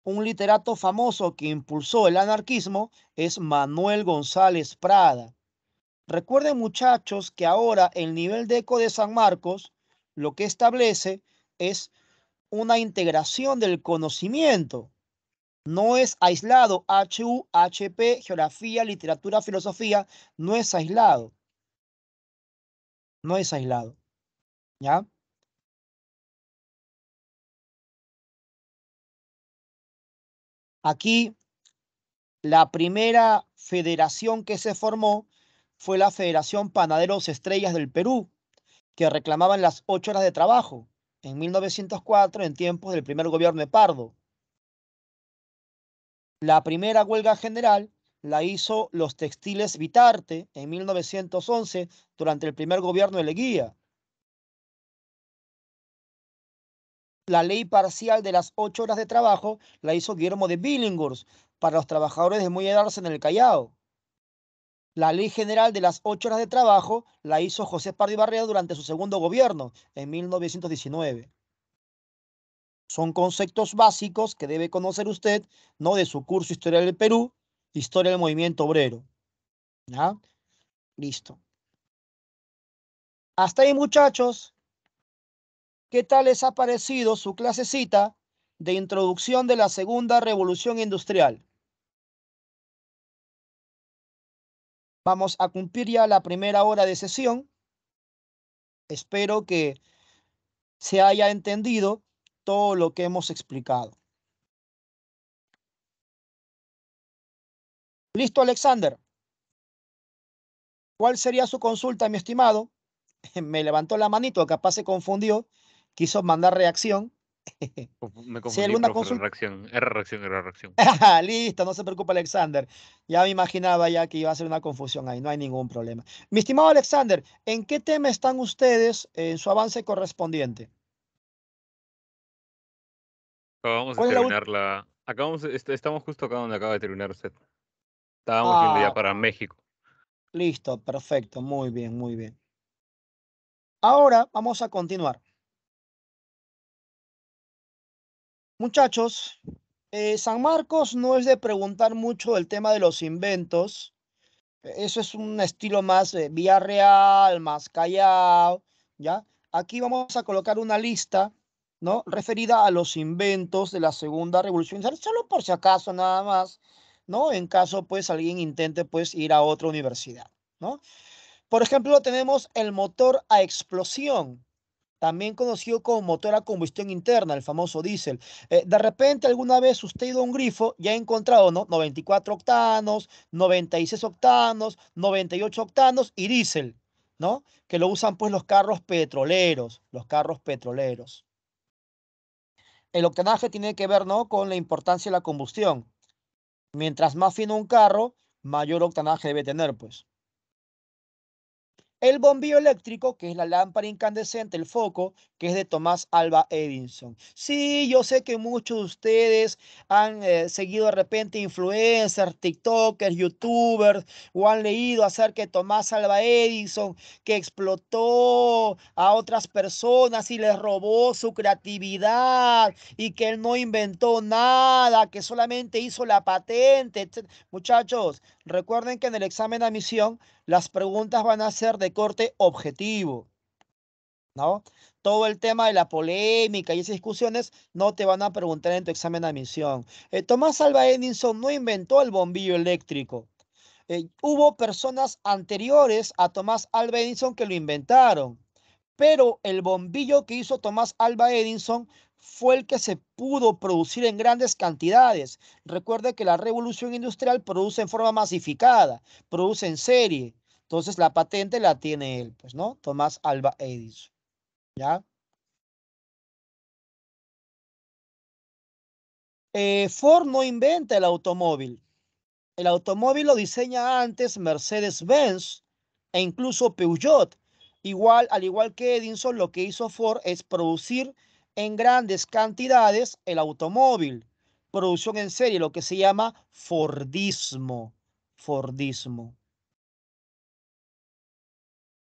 Un literato famoso que impulsó el anarquismo es Manuel González Prada. Recuerden, muchachos, que ahora el nivel de eco de San Marcos lo que establece es una integración del conocimiento. No es aislado. HU, HP, geografía, literatura, filosofía, no es aislado. No es aislado. ¿Ya? Aquí, la primera federación que se formó fue la Federación Panaderos Estrellas del Perú, que reclamaban las 8 horas de trabajo en 1904, en tiempos del primer gobierno de Pardo. La primera huelga general la hizo los textiles Vitarte en 1911, durante el primer gobierno de Leguía. La ley parcial de las 8 horas de trabajo la hizo Guillermo de Billinghurst para los trabajadores de Muelle Darce en el Callao. La ley general de las 8 horas de trabajo la hizo José Pardo Barrea durante su segundo gobierno en 1919. Son conceptos básicos que debe conocer usted, ¿no? De su curso Historia del Perú, Historia del Movimiento Obrero. ¿Ya? Listo. Hasta ahí, muchachos. ¿Qué tal les ha parecido su clasecita de introducción de la segunda revolución industrial? Vamos a cumplir ya la primera hora de sesión. Espero que se haya entendido todo lo que hemos explicado. ¿Listo, Alexander? ¿Cuál sería su consulta, mi estimado? Me levantó la manito, capaz se confundió, quiso mandar reacción. Me Si hay confundí, alguna profe, consulta. reacción. Era reacción, era reacción. Listo, no se preocupe, Alexander. Ya me imaginaba ya que iba a ser una confusión ahí, no hay ningún problema. Mi estimado Alexander, ¿en qué tema están ustedes en su avance correspondiente? Acabamos de ¿Cuál es la terminar la... Estamos justo acá donde acaba de terminar usted. Estábamos yendo ya Ah, para México. listo, perfecto, muy bien, muy bien. Ahora vamos a continuar. Muchachos, San Marcos no es de preguntar mucho el tema de los inventos. Eso es un estilo más Villarreal, más Callao, ¿ya? Aquí vamos a colocar una lista, ¿no? Referida a los inventos de la segunda revolución industrial, solo por si acaso nada más, ¿no? En caso, pues, alguien intente, pues, ir a otra universidad, ¿no? Por ejemplo, tenemos el motor a explosión, también conocido como motor a combustión interna, el famoso diésel. De repente, alguna vez usted ha ido a un grifo y ha encontrado, ¿no? 94 octanos, 96 octanos, 98 octanos y diésel, ¿no? Que lo usan pues los carros petroleros, los carros petroleros. El octanaje tiene que ver, ¿no? Con la importancia de la combustión. Mientras más fino un carro, mayor octanaje debe tener, pues. El bombillo eléctrico, que es la lámpara incandescente, el foco, que es de Thomas Alva Edison. Sí, yo sé que muchos de ustedes han seguido de repente influencers, TikTokers, YouTubers, o han leído acerca de Thomas Alva Edison, que explotó a otras personas y les robó su creatividad y que él no inventó nada, que solamente hizo la patente, etc. Muchachos, recuerden que en el examen de admisión las preguntas van a ser de corte objetivo, ¿no? Todo el tema de la polémica y esas discusiones no te van a preguntar en tu examen de admisión. Thomas Alva Edison no inventó el bombillo eléctrico. Hubo personas anteriores a Thomas Alva Edison que lo inventaron, pero el bombillo que hizo Thomas Alva Edison fue el que se pudo producir en grandes cantidades. Recuerde que la revolución industrial produce en forma masificada, produce en serie. Entonces la patente la tiene él, pues, ¿no? Thomas Alva Edison, ¿ya? Ford no inventa el automóvil. El automóvil lo diseña antes Mercedes-Benz e incluso Peugeot. Al igual que Edison, lo que hizo Ford es producir en grandes cantidades el automóvil. Producción en serie, lo que se llama Fordismo. Fordismo.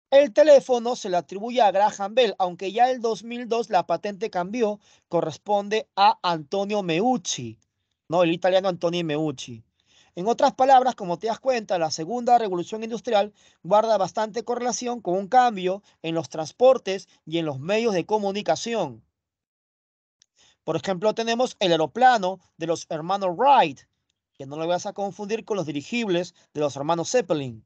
El teléfono se le atribuye a Graham Bell, aunque ya en el 2002 la patente cambió, corresponde a Antonio Meucci, ¿no? El italiano Antonio Meucci. En otras palabras, como te das cuenta, la segunda revolución industrial guarda bastante correlación con un cambio en los transportes y en los medios de comunicación. Por ejemplo, tenemos el aeroplano de los hermanos Wright, que no lo vas a confundir con los dirigibles de los hermanos Zeppelin.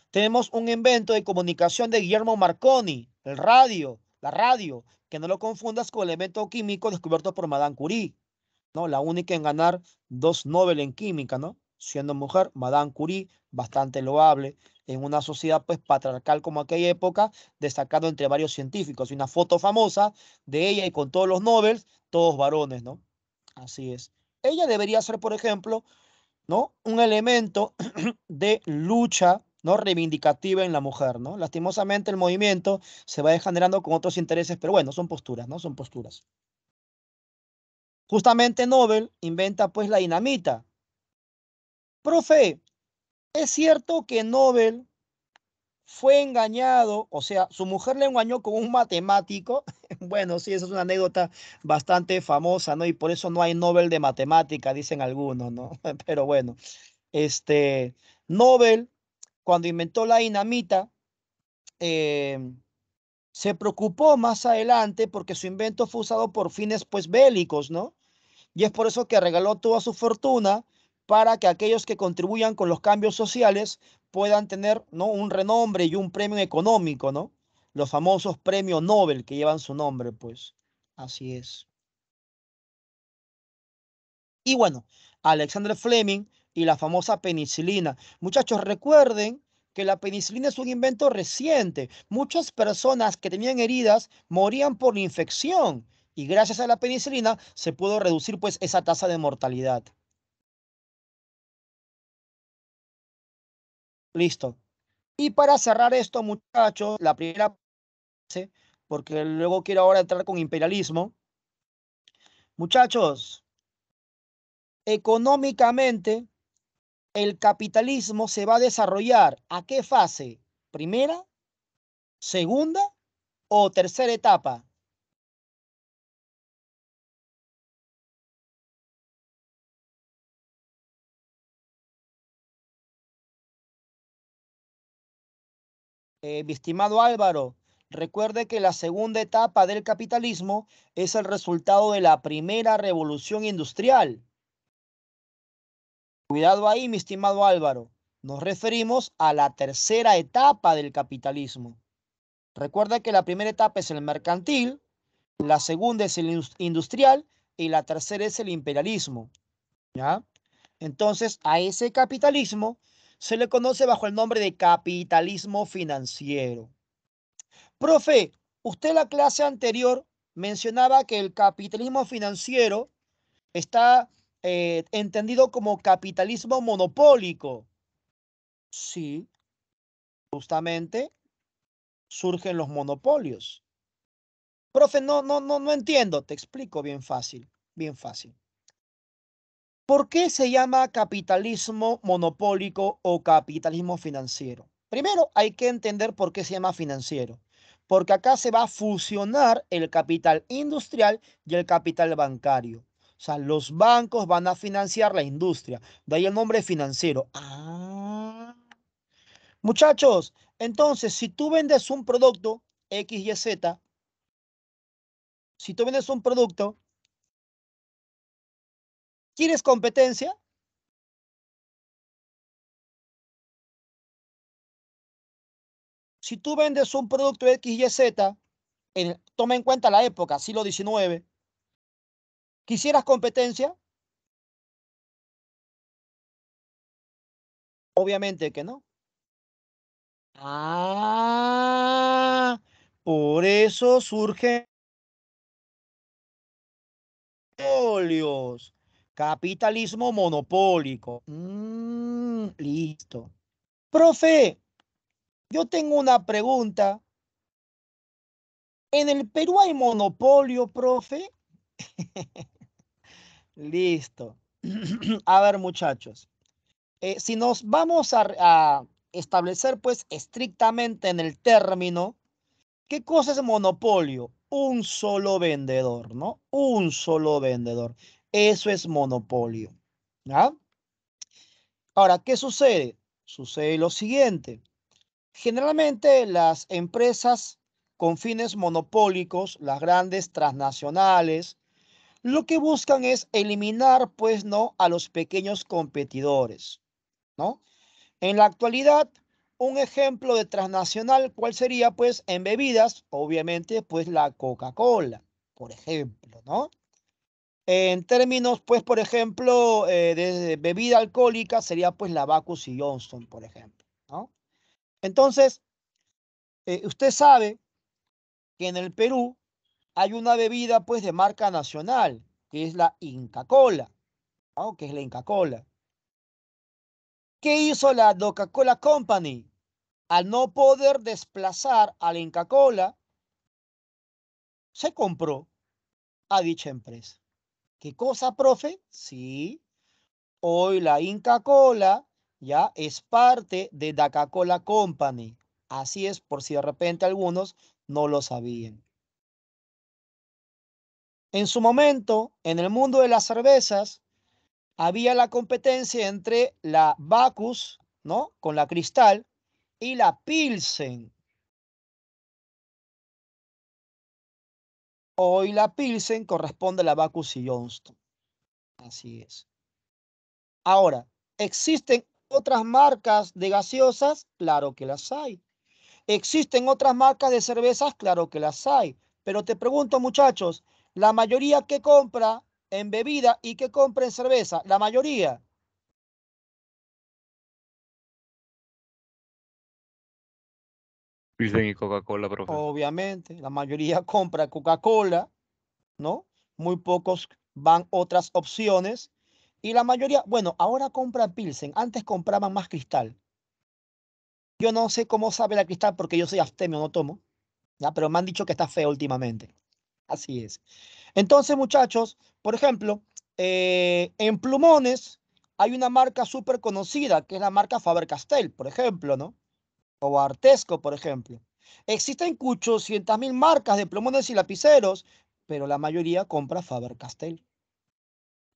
Tenemos un invento de comunicación de Guillermo Marconi, la radio, que no lo confundas con el elemento químico descubierto por Madame Curie, ¿no? La única en ganar 2 Nobel en química, ¿no? Siendo mujer, Madame Curie, bastante loable, en una sociedad pues patriarcal como aquella época, destacando entre varios científicos. Y una foto famosa de ella y con todos los Nobel, todos varones, ¿no? Así es. Ella debería ser, por ejemplo, ¿no? Un elemento de lucha, ¿no? Reivindicativa en la mujer, ¿no? Lastimosamente el movimiento se va degenerando con otros intereses, pero bueno, son posturas, ¿no? Son posturas. Justamente Nobel inventa pues la dinamita. Profe, ¿es cierto que Nobel fue engañado? O sea, su mujer le engañó con un matemático. Bueno, sí, esa es una anécdota bastante famosa, ¿no? Y por eso no hay Nobel de matemática, dicen algunos, ¿no? Pero bueno, Nobel, cuando inventó la dinamita, se preocupó más adelante porque su invento fue usado por fines pues bélicos, ¿no? Y es por eso que regaló toda su fortuna para que aquellos que contribuyan con los cambios sociales puedan tener, ¿no? Un renombre y un premio económico, ¿no? Los famosos premios Nobel que llevan su nombre, pues. Así es. Y bueno, Alexander Fleming y la famosa penicilina. Muchachos, recuerden que la penicilina es un invento reciente. Muchas personas que tenían heridas morían por la infección y gracias a la penicilina se pudo reducir pues esa tasa de mortalidad. Listo. Y para cerrar esto, muchachos, la primera fase, porque luego quiero ahora entrar con imperialismo. Muchachos, económicamente el capitalismo se va a desarrollar. ¿A qué fase? ¿Primera, segunda o tercera etapa? Mi estimado Álvaro, recuerde que la segunda etapa del capitalismo es el resultado de la primera revolución industrial. Cuidado ahí, mi estimado Álvaro. Nos referimos a la tercera etapa del capitalismo. Recuerda que la primera etapa es el mercantil, la segunda es el industrial y la tercera es el imperialismo. ¿Ya? Entonces, a ese capitalismo se le conoce bajo el nombre de capitalismo financiero. Profe, usted en la clase anterior mencionaba que el capitalismo financiero está entendido como capitalismo monopólico. Sí, justamente surgen los monopolios. Profe, no entiendo. Te explico bien fácil, bien fácil. ¿Por qué se llama capitalismo monopólico o capitalismo financiero? Primero hay que entender por qué se llama financiero. Porque acá se va a fusionar el capital industrial y el capital bancario. O sea, los bancos van a financiar la industria. De ahí el nombre financiero. Ah. Muchachos, entonces, si tú vendes un producto X, Y, Z, si tú vendes un producto, ¿quieres competencia? Si tú vendes un producto X, Y, Z, toma en cuenta la época, siglo XIX, ¿quisieras competencia? Obviamente que no. Ah, por eso surgen monopolios. Capitalismo monopólico. Listo. Profe, yo tengo una pregunta. ¿En el Perú hay monopolio, profe? Listo. A ver, muchachos. Si nos vamos a establecer, pues, estrictamente en el término, ¿qué cosa es monopolio? Un solo vendedor, ¿no? Un solo vendedor. Eso es monopolio. ¿Ya? Ahora, ¿qué sucede? Sucede lo siguiente. Generalmente las empresas con fines monopólicos, las grandes transnacionales, lo que buscan es eliminar, pues, ¿no?, a los pequeños competidores, ¿no? En la actualidad, un ejemplo de transnacional, ¿cuál sería? Pues en bebidas, obviamente, pues la Coca-Cola, por ejemplo, ¿no? En términos, pues, por ejemplo, de bebida alcohólica, sería pues la Bacchus y Johnson, por ejemplo, ¿no? Entonces, usted sabe que en el Perú hay una bebida, pues, de marca nacional, que es la Inca Kola, ¿no? Que es la Inca Kola. ¿Qué hizo la Coca-Cola Company? Al no poder desplazar a la Inca Kola, se compró a dicha empresa. ¿Qué cosa, profe? Sí, hoy la Inca Kola ya es parte de la Coca-Cola Company. Así es, por si de repente algunos no lo sabían. En su momento, en el mundo de las cervezas, había la competencia entre la Bacchus, ¿no?, con la Cristal, y la Pilsen. Hoy la Pilsen corresponde a la Bacchus y Johnston. Así es. Ahora, ¿existen otras marcas de gaseosas? Claro que las hay. ¿Existen otras marcas de cervezas? Claro que las hay. Pero te pregunto, muchachos, ¿la mayoría que compra en bebida y que compra en cerveza? La mayoría. Pilsen y Coca-Cola, profe. Obviamente, la mayoría compra Coca-Cola, ¿no? Muy pocos van otras opciones. Y la mayoría, bueno, ahora compra Pilsen. Antes compraban más Cristal. Yo no sé cómo sabe la Cristal porque yo soy abstemio, no tomo. ¿Ya? Pero me han dicho que está feo últimamente. Así es. Entonces, muchachos, por ejemplo, en plumones hay una marca súper conocida, que es la marca Faber-Castell, por ejemplo, ¿no? O Artesco, por ejemplo. Existen 800.000 marcas de plumones y lapiceros, pero la mayoría compra Faber-Castell,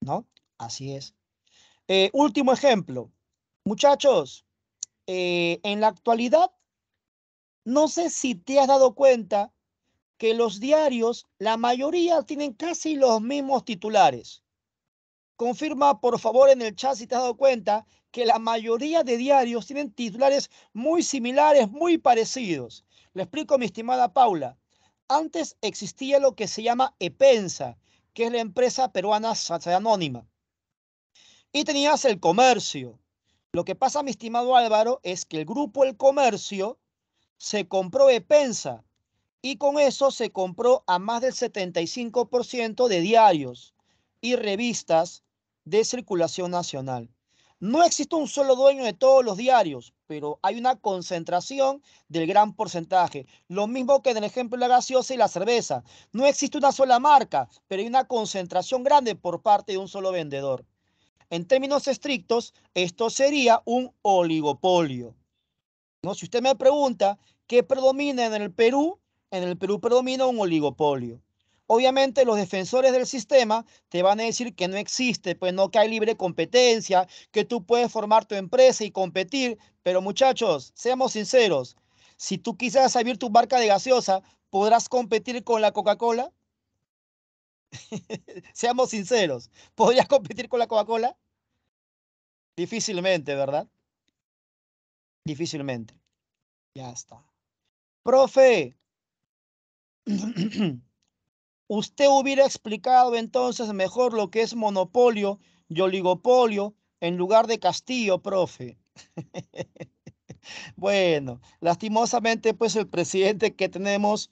¿no? Así es. Último ejemplo. Muchachos, en la actualidad, no sé si te has dado cuenta que los diarios, la mayoría tienen casi los mismos titulares. Confirma, por favor, en el chat si te has dado cuenta que la mayoría de diarios tienen titulares muy similares, muy parecidos. Le explico, mi estimada Paula. Antes existía lo que se llama Epensa, que es la empresa peruana anónima. Y tenías el comercio. Lo que pasa, mi estimado Álvaro, es que el grupo El Comercio se compró Epensa y con eso se compró a más del 75% de diarios y revistas de circulación nacional. No existe un solo dueño de todos los diarios, pero hay una concentración del gran porcentaje. Lo mismo que en el ejemplo de la gaseosa y la cerveza. No existe una sola marca, pero hay una concentración grande por parte de un solo vendedor. En términos estrictos, esto sería un oligopolio, ¿no? Si usted me pregunta qué predomina en el Perú predomina un oligopolio. Obviamente los defensores del sistema te van a decir que no existe, pues no, que hay libre competencia, que tú puedes formar tu empresa y competir, pero muchachos, seamos sinceros, si tú quisieras abrir tu marca de gaseosa, ¿podrás competir con la Coca-Cola? Seamos sinceros, ¿podrías competir con la Coca-Cola? Difícilmente, ¿verdad? Difícilmente. Ya está. Profe, usted hubiera explicado entonces mejor lo que es monopolio y oligopolio en lugar de Castillo, profe. Bueno, lastimosamente, pues el presidente que tenemos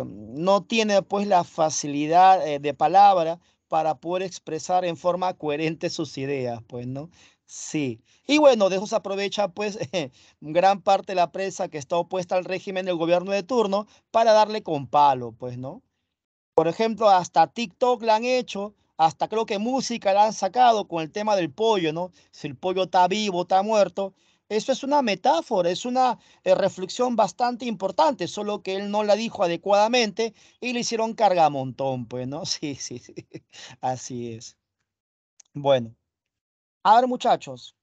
no tiene pues la facilidad de palabra para poder expresar en forma coherente sus ideas, pues, ¿no? Sí. Y bueno, de eso se aprovecha pues gran parte de la prensa que está opuesta al régimen del gobierno de turno para darle con palo, pues, ¿no? Por ejemplo, hasta TikTok la han hecho, hasta creo que música la han sacado con el tema del pollo, ¿no? Si el pollo está vivo, está muerto. Eso es una metáfora, es una reflexión bastante importante, solo que él no la dijo adecuadamente y le hicieron cargamontón, pues, ¿no? Sí, sí, sí. Así es. Bueno, a ver, muchachos.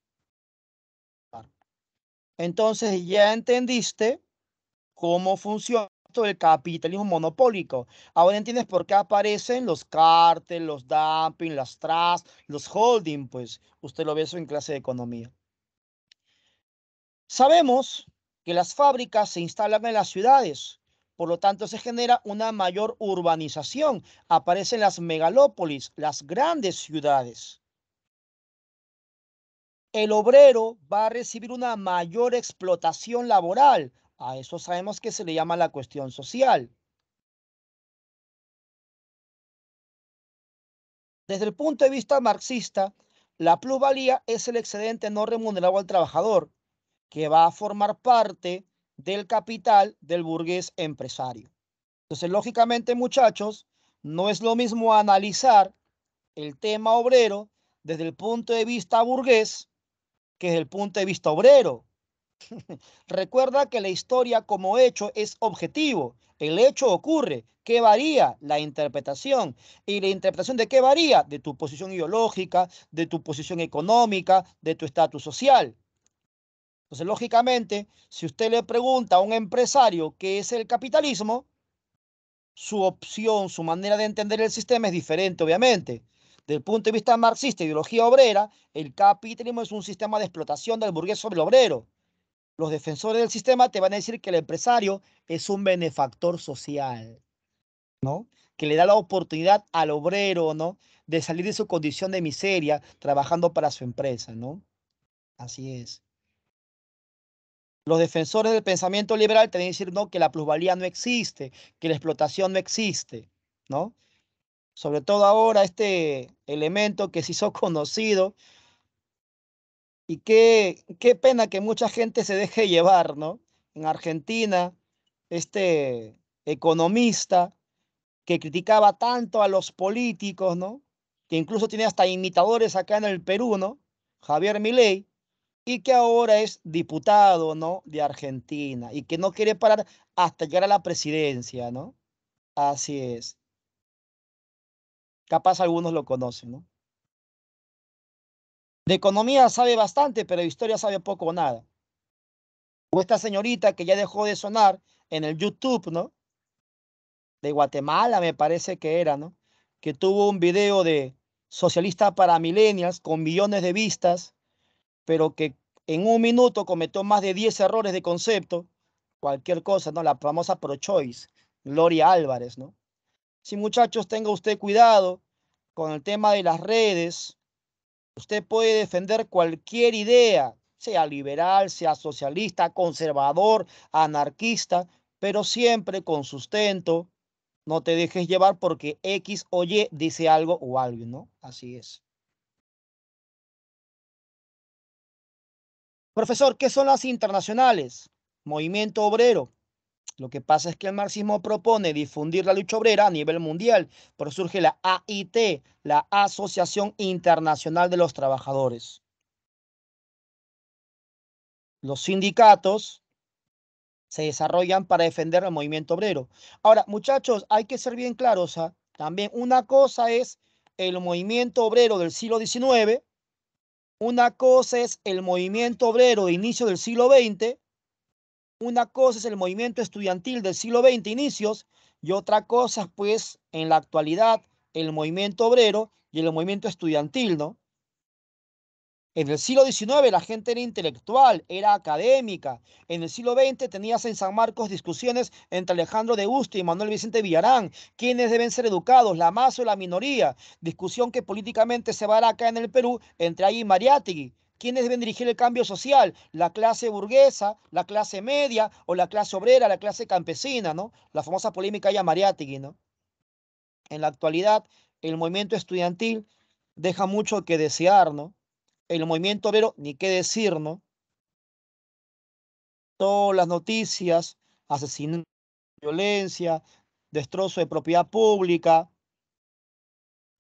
Entonces ya entendiste cómo funciona del capitalismo monopólico. Ahora entiendes por qué aparecen los cárteles, los dumping, las trusts, los holding, pues usted lo ve eso en clase de economía. Sabemos que las fábricas se instalan en las ciudades, por lo tanto se genera una mayor urbanización. Aparecen las megalópolis, las grandes ciudades. El obrero va a recibir una mayor explotación laboral. A eso sabemos que se le llama la cuestión social. Desde el punto de vista marxista, la plusvalía es el excedente no remunerado al trabajador, que va a formar parte del capital del burgués empresario. Entonces, lógicamente, muchachos, no es lo mismo analizar el tema obrero desde el punto de vista burgués que desde el punto de vista obrero. Recuerda que la historia como hecho es objetivo. El hecho ocurre. ¿Qué varía? La interpretación. ¿Y la interpretación de qué varía? De tu posición ideológica, de tu posición económica, de tu estatus social. Entonces, lógicamente, si usted le pregunta a un empresario qué es el capitalismo, su opción, su manera de entender el sistema es diferente, obviamente. Desde el punto de vista marxista, ideología obrera, el capitalismo es un sistema de explotación del burgués sobre el obrero. Los defensores del sistema te van a decir que el empresario es un benefactor social, ¿no? Que le da la oportunidad al obrero, ¿no? De salir de su condición de miseria trabajando para su empresa, ¿no? Así es. Los defensores del pensamiento liberal te van a decir, no, que la plusvalía no existe, que la explotación no existe, ¿no? Sobre todo ahora este elemento que se hizo conocido y qué pena que mucha gente se deje llevar, ¿no? En Argentina, este economista que criticaba tanto a los políticos, ¿no? Que incluso tiene hasta imitadores acá en el Perú, ¿no? Javier Milei, y que ahora es diputado, ¿no? De Argentina y que no quiere parar hasta llegar a la presidencia, ¿no? Así es. Capaz algunos lo conocen, ¿no? De economía sabe bastante, pero de historia sabe poco o nada. O esta señorita que ya dejó de sonar en el YouTube, ¿no? De Guatemala, me parece que era, ¿no? Que tuvo un video de socialista para millennials con millones de vistas, pero que en un minuto cometió más de 10 errores de concepto, cualquier cosa, ¿no? La famosa pro-choice, Gloria Álvarez, ¿no? Sí, muchachos, tenga usted cuidado con el tema de las redes. Usted puede defender cualquier idea, sea liberal, sea socialista, conservador, anarquista, pero siempre con sustento. No te dejes llevar porque X o Y dice algo o algo, ¿no? Así es. Profesor, ¿qué son las internacionales? Movimiento obrero. Lo que pasa es que el marxismo propone difundir la lucha obrera a nivel mundial, por eso surge la AIT, la Asociación Internacional de los Trabajadores. Los sindicatos se desarrollan para defender el movimiento obrero. Ahora, muchachos, hay que ser bien claros, ¿ah? También una cosa es el movimiento obrero del siglo XIX, una cosa es el movimiento obrero de inicio del siglo XX, una cosa es el movimiento estudiantil del siglo XX inicios y otra cosa, pues, en la actualidad, el movimiento obrero y el movimiento estudiantil, ¿no? En el siglo XIX la gente era intelectual, era académica. En el siglo XX tenías en San Marcos discusiones entre Alejandro de Busto y Manuel Vicente Villarán. ¿Quiénes deben ser educados, la masa o la minoría? Discusión que políticamente se va a dar acá en el Perú entre ahí y Mariátegui. ¿Quiénes deben dirigir el cambio social? ¿La clase burguesa, la clase media o la clase obrera, la clase campesina, ¿no? La famosa polémica ya Mariátegui, ¿no? En la actualidad, el movimiento estudiantil deja mucho que desear, ¿no? El movimiento obrero, ni qué decir, ¿no? Todas las noticias, asesinato, violencia, destrozo de propiedad pública,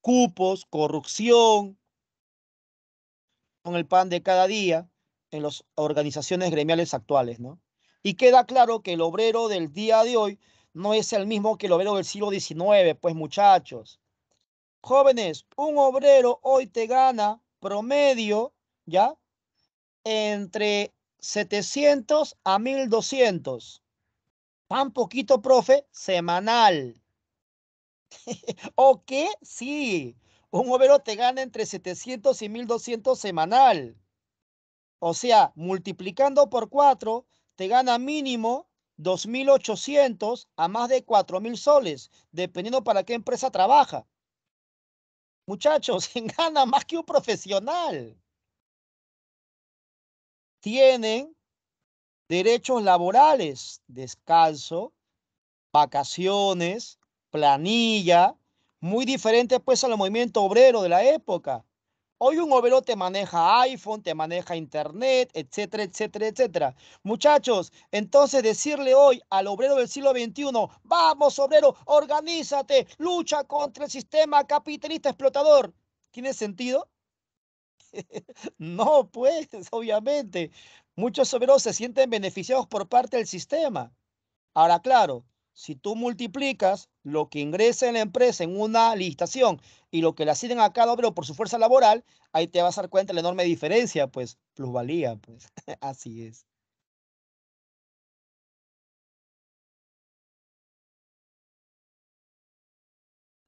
cupos, corrupción, con el pan de cada día en las organizaciones gremiales actuales, ¿no? Y queda claro que el obrero del día de hoy no es el mismo que el obrero del siglo XIX, pues muchachos. Jóvenes, un obrero hoy te gana promedio, ¿ya? Entre 700 a 1200. ¿Tan poquito, profe? Semanal. ¿O qué? Sí. Un obrero te gana entre 700 y 1200 semanal. O sea, multiplicando por 4, te gana mínimo 2800 a más de 4000 soles, dependiendo para qué empresa trabaja. Muchachos, gana más que un profesional. Tienen derechos laborales, descanso, vacaciones, planilla, muy diferente pues al movimiento obrero de la época. Hoy un obrero te maneja iPhone, te maneja internet, etcétera, etcétera, etcétera. Muchachos, entonces decirle hoy al obrero del siglo XXI, vamos obrero, organízate, lucha contra el sistema capitalista explotador, ¿tiene sentido? No, pues, obviamente. Muchos obreros se sienten beneficiados por parte del sistema. Ahora, claro, si tú multiplicas lo que ingresa en la empresa en una licitación y lo que le asignan a cada obrero por su fuerza laboral, ahí te vas a dar cuenta de la enorme diferencia, pues, plusvalía, pues, así es.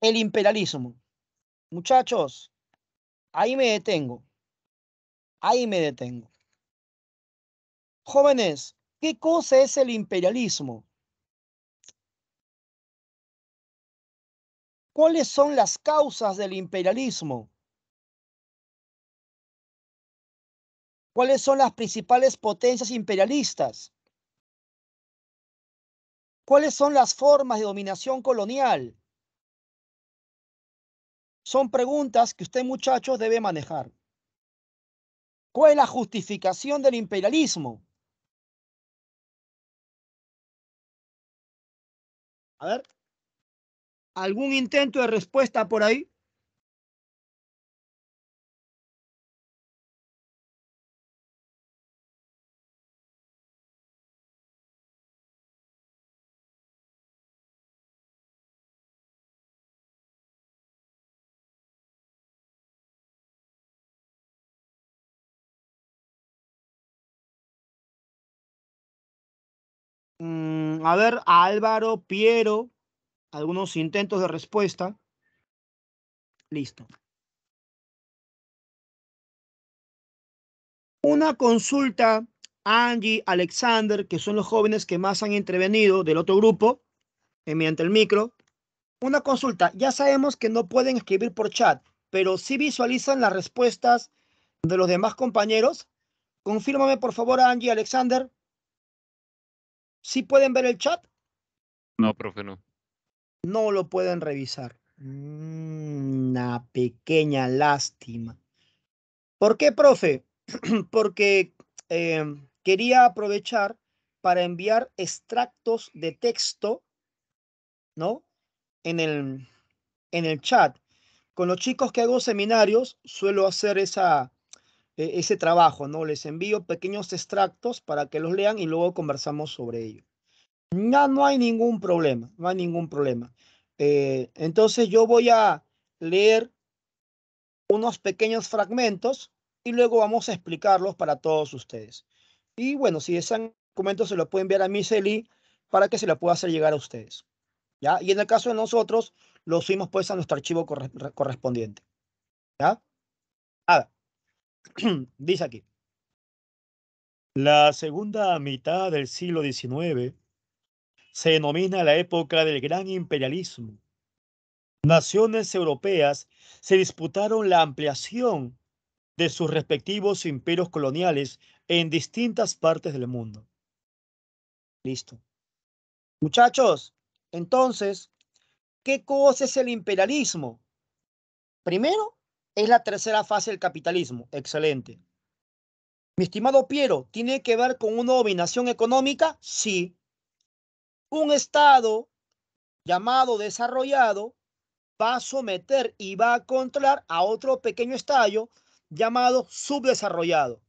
El imperialismo. Muchachos, ahí me detengo, ahí me detengo. Jóvenes, ¿qué cosa es el imperialismo? ¿Cuáles son las causas del imperialismo? ¿Cuáles son las principales potencias imperialistas? ¿Cuáles son las formas de dominación colonial? Son preguntas que usted, muchachos, debe manejar. ¿Cuál es la justificación del imperialismo? A ver, ¿algún intento de respuesta por ahí? A ver, Álvaro, Piero, algunos intentos de respuesta. Listo. Una consulta, Angie, Alexander, que son los jóvenes que más han intervenido del otro grupo, mediante el micro. Una consulta, ya sabemos que no pueden escribir por chat, pero sí visualizan las respuestas de los demás compañeros. Confírmame, por favor, Angie, Alexander. ¿Sí pueden ver el chat? No, profe, no. No lo pueden revisar. Una pequeña lástima. ¿Por qué, profe? Porque quería aprovechar para enviar extractos de texto, ¿no? En el chat. Con los chicos que hago seminarios, suelo hacer ese trabajo, ¿no? Les envío pequeños extractos para que los lean y luego conversamos sobre ello. No hay ningún problema, no hay ningún problema. Entonces yo voy a leer unos pequeños fragmentos y luego vamos a explicarlos para todos ustedes. Y bueno, si desean documentos se lo pueden enviar a Miseli para que se lo pueda hacer llegar a ustedes. ¿Ya? Y en el caso de nosotros, lo subimos pues a nuestro archivo correspondiente. ¿Ya? A ver, dice aquí. La segunda mitad del siglo XIX se denomina la época del gran imperialismo. Naciones europeas se disputaron la ampliación de sus respectivos imperios coloniales en distintas partes del mundo. Listo. Muchachos, entonces, ¿qué cosa es el imperialismo? Primero, es la tercera fase del capitalismo. Excelente. Mi estimado Piero, ¿tiene que ver con una dominación económica? Sí. Un Estado llamado desarrollado va a someter y va a controlar a otro pequeño estado llamado subdesarrollado.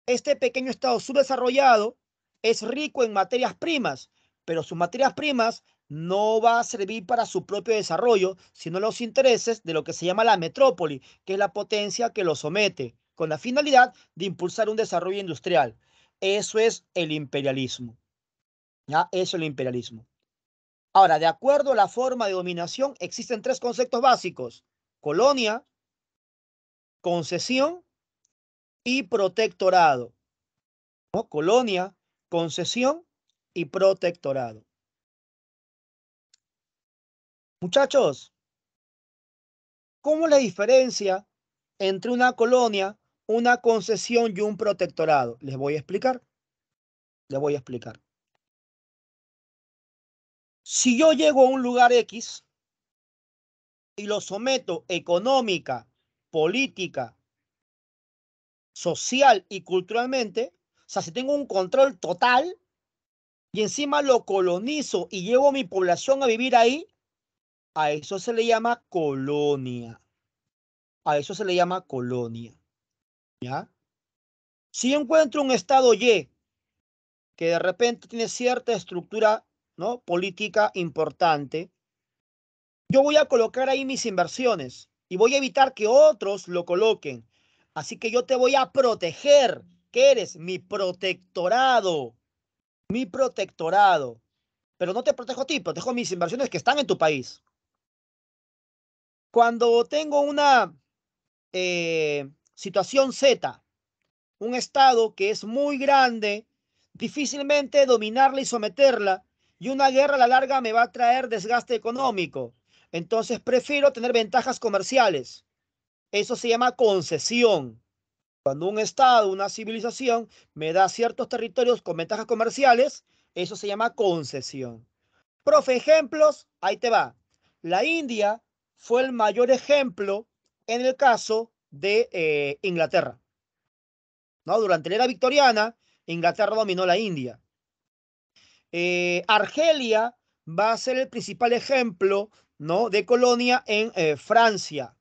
Este pequeño estado subdesarrollado es rico en materias primas, pero sus materias primas no va a servir para su propio desarrollo, sino los intereses de lo que se llama la metrópoli, que es la potencia que lo somete, con la finalidad de impulsar un desarrollo industrial. Eso es el imperialismo. ¿Ya? Eso es el imperialismo. Ahora, de acuerdo a la forma de dominación, existen tres conceptos básicos: colonia, concesión y protectorado. ¿No? Colonia, concesión y protectorado. Muchachos, ¿cómo es la diferencia entre una colonia, una concesión y un protectorado? Les voy a explicar. Les voy a explicar. Si yo llego a un lugar X y lo someto económica, política, social y culturalmente, o sea, si tengo un control total y encima lo colonizo y llevo a mi población a vivir ahí, a eso se le llama colonia. A eso se le llama colonia. ¿Ya? Si yo encuentro un estado Y que de repente tiene cierta estructura, ¿no?, política importante, yo voy a colocar ahí mis inversiones y voy a evitar que otros lo coloquen. Así que yo te voy a proteger, que eres mi protectorado, mi protectorado. Pero no te protejo a ti, protejo mis inversiones que están en tu país. Cuando tengo una situación Z, un estado que es muy grande, difícilmente dominarla y someterla, y una guerra a la larga me va a traer desgaste económico. Entonces prefiero tener ventajas comerciales. Eso se llama concesión. Cuando un estado, una civilización, me da ciertos territorios con ventajas comerciales, eso se llama concesión. Profe, ejemplos, ahí te va. La India fue el mayor ejemplo en el caso de Inglaterra. ¿No? Durante la era victoriana, Inglaterra dominó la India. Argelia va a ser el principal ejemplo, ¿no?, de colonia en Francia.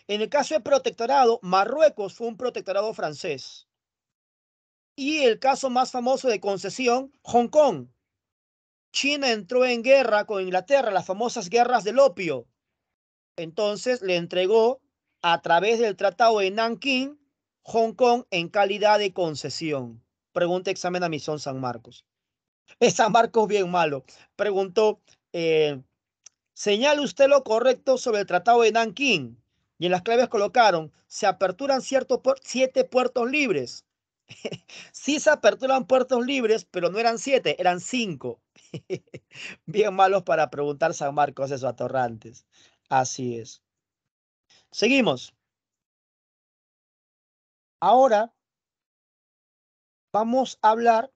En el caso de protectorado, Marruecos fue un protectorado francés. Y el caso más famoso de concesión, Hong Kong. China entró en guerra con Inglaterra, las famosas guerras del opio. Entonces le entregó, a través del Tratado de Nankín, Hong Kong en calidad de concesión. Pregunta examen admisión San Marcos. Es San Marcos bien malo. Preguntó, señale usted lo correcto sobre el Tratado de Nankín. Y en las claves colocaron, se aperturan 7 puertos libres. Sí se aperturan puertos libres, pero no eran 7, eran 5. Bien malos para preguntar San Marcos, esos atorrantes. Así es. Seguimos. Ahora vamos a hablar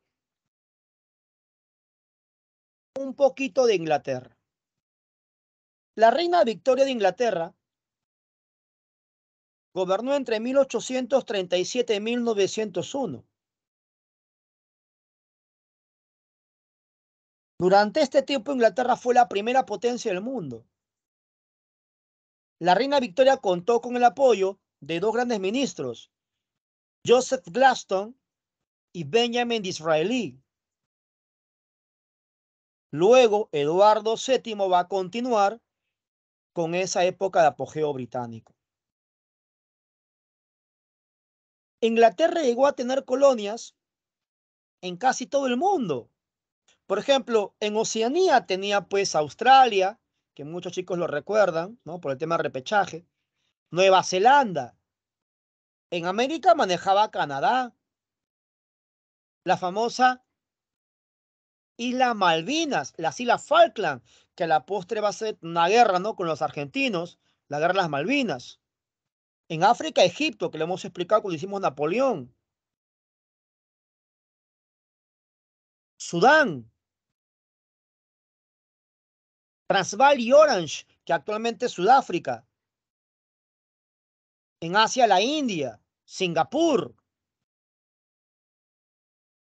un poquito de Inglaterra. La reina Victoria de Inglaterra gobernó entre 1837 y 1901. Durante este tiempo, Inglaterra fue la primera potencia del mundo. La reina Victoria contó con el apoyo de dos grandes ministros, Joseph Gladstone y Benjamin Disraeli. Luego, Eduardo VII va a continuar con esa época de apogeo británico. Inglaterra llegó a tener colonias en casi todo el mundo. Por ejemplo, en Oceanía tenía pues Australia, que muchos chicos lo recuerdan, ¿no?, por el tema de repechaje. Nueva Zelanda. En América manejaba Canadá. La famosa Isla Malvinas, las Islas Falkland, que a la postre va a ser una guerra, ¿no?, con los argentinos, la guerra de las Malvinas. En África, Egipto, que lo hemos explicado cuando hicimos Napoleón. Sudán. Transvaal y Orange, que actualmente es Sudáfrica. En Asia, la India, Singapur.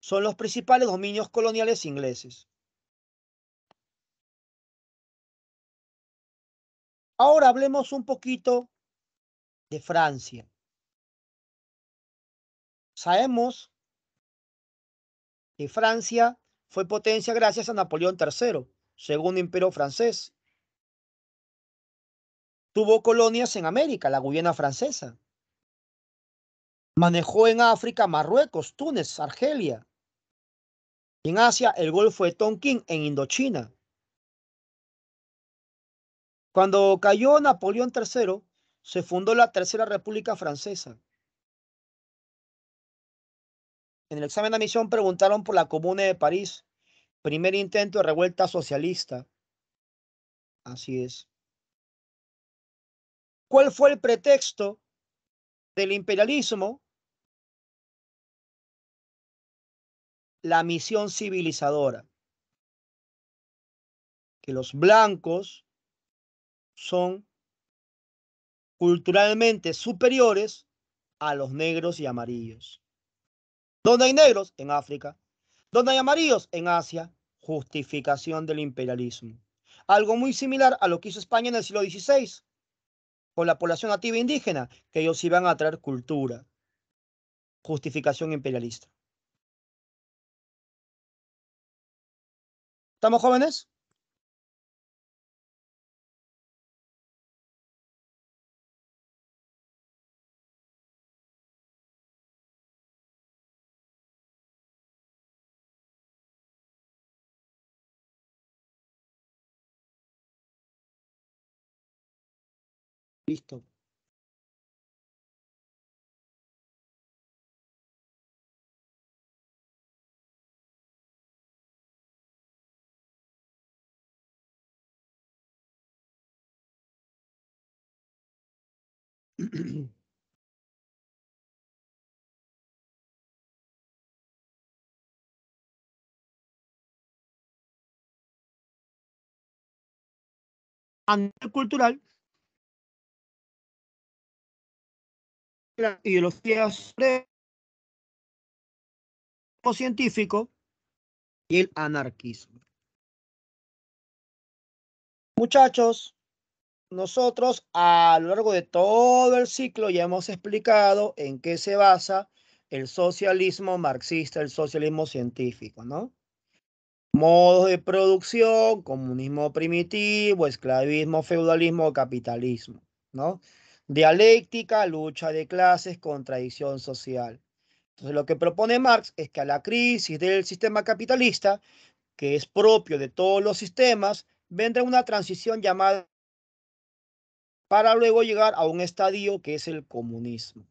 Son los principales dominios coloniales ingleses. Ahora hablemos un poquito de Francia. Sabemos que Francia fue potencia gracias a Napoleón III, segundo imperio francés. Tuvo colonias en América, la Guyana francesa. Manejó en África Marruecos, Túnez, Argelia. Y en Asia, el Golfo de Tonkin en Indochina. Cuando cayó Napoleón III, se fundó la Tercera República Francesa. En el examen de admisión preguntaron por la Comuna de París, primer intento de revuelta socialista. Así es. ¿Cuál fue el pretexto del imperialismo? La misión civilizadora. Que los blancos son culturalmente superiores a los negros y amarillos. ¿Dónde hay negros? En África. ¿Dónde hay amarillos? En Asia. Justificación del imperialismo. Algo muy similar a lo que hizo España en el siglo XVI con la población nativa indígena, que ellos iban a traer cultura. Justificación imperialista. ¿Estamos jóvenes? Listo. A nivel cultural, la ideología científico y el anarquismo. Muchachos, nosotros a lo largo de todo el ciclo ya hemos explicado en qué se basa el socialismo marxista, el socialismo científico, ¿no? Modos de producción, comunismo primitivo, esclavismo, feudalismo, capitalismo, ¿no? Dialéctica, lucha de clases, contradicción social. Entonces, lo que propone Marx es que a la crisis del sistema capitalista, que es propio de todos los sistemas, vendrá una transición llamada para luego llegar a un estadio que es el comunismo.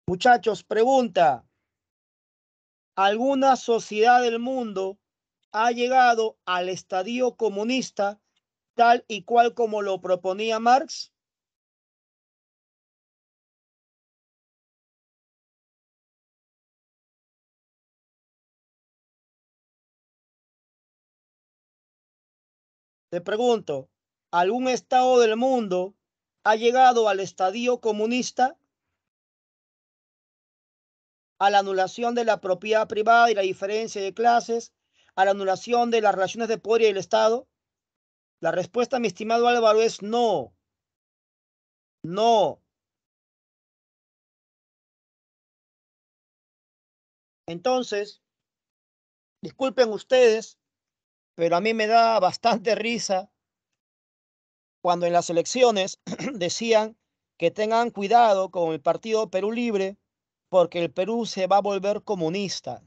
Muchachos, pregunta, ¿alguna sociedad del mundo ha llegado al estadio comunista tal y cual como lo proponía Marx? Te pregunto, ¿algún estado del mundo ha llegado al estadio comunista? A la anulación de la propiedad privada y la diferencia de clases, a la anulación de las relaciones de poder y el Estado? La respuesta, mi estimado Álvaro, es no. No. Entonces, disculpen ustedes, pero a mí me da bastante risa cuando en las elecciones decían que tengan cuidado con el partido Perú Libre porque el Perú se va a volver comunista.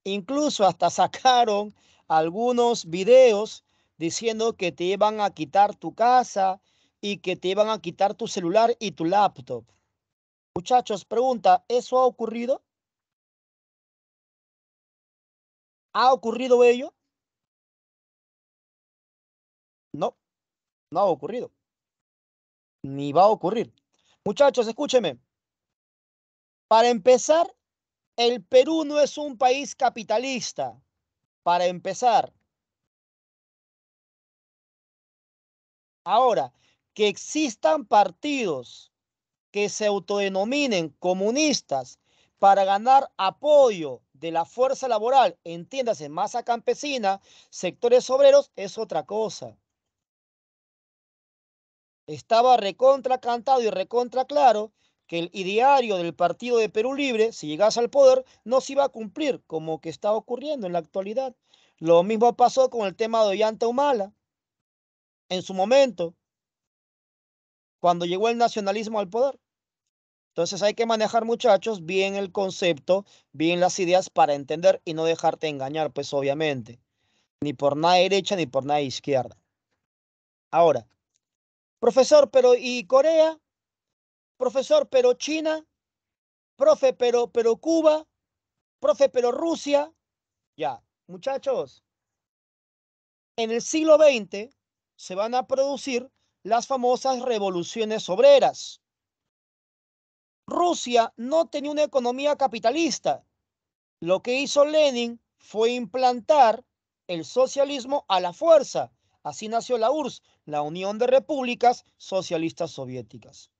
Incluso hasta sacaron algunos videos diciendo que te iban a quitar tu casa y que te iban a quitar tu celular y tu laptop. Muchachos, pregunta, ¿eso ha ocurrido? ¿Ha ocurrido ello? No, no ha ocurrido. Ni va a ocurrir. Muchachos, escúcheme. Para empezar, el Perú no es un país capitalista. Para empezar. Ahora, que existan partidos que se autodenominen comunistas para ganar apoyo de la fuerza laboral, entiéndase, masa campesina, sectores obreros, es otra cosa. Estaba recontra cantado y recontra claro que el ideario del Partido de Perú Libre, si llegase al poder, no se iba a cumplir, como que está ocurriendo en la actualidad. Lo mismo pasó con el tema de Ollanta Humala. En su momento, cuando llegó el nacionalismo al poder. Entonces hay que manejar, muchachos, bien el concepto, bien las ideas para entender y no dejarte engañar, pues obviamente. Ni por nada derecha ni por nada izquierda. Ahora, profesor, pero ¿y Corea? Profesor, pero China. Profe, pero Cuba. Profe, pero Rusia. Ya, muchachos, en el siglo XX se van a producir las famosas revoluciones obreras. Rusia no tenía una economía capitalista. Lo que hizo Lenin fue implantar el socialismo a la fuerza. Así nació la URSS, la Unión de Repúblicas Socialistas Soviéticas.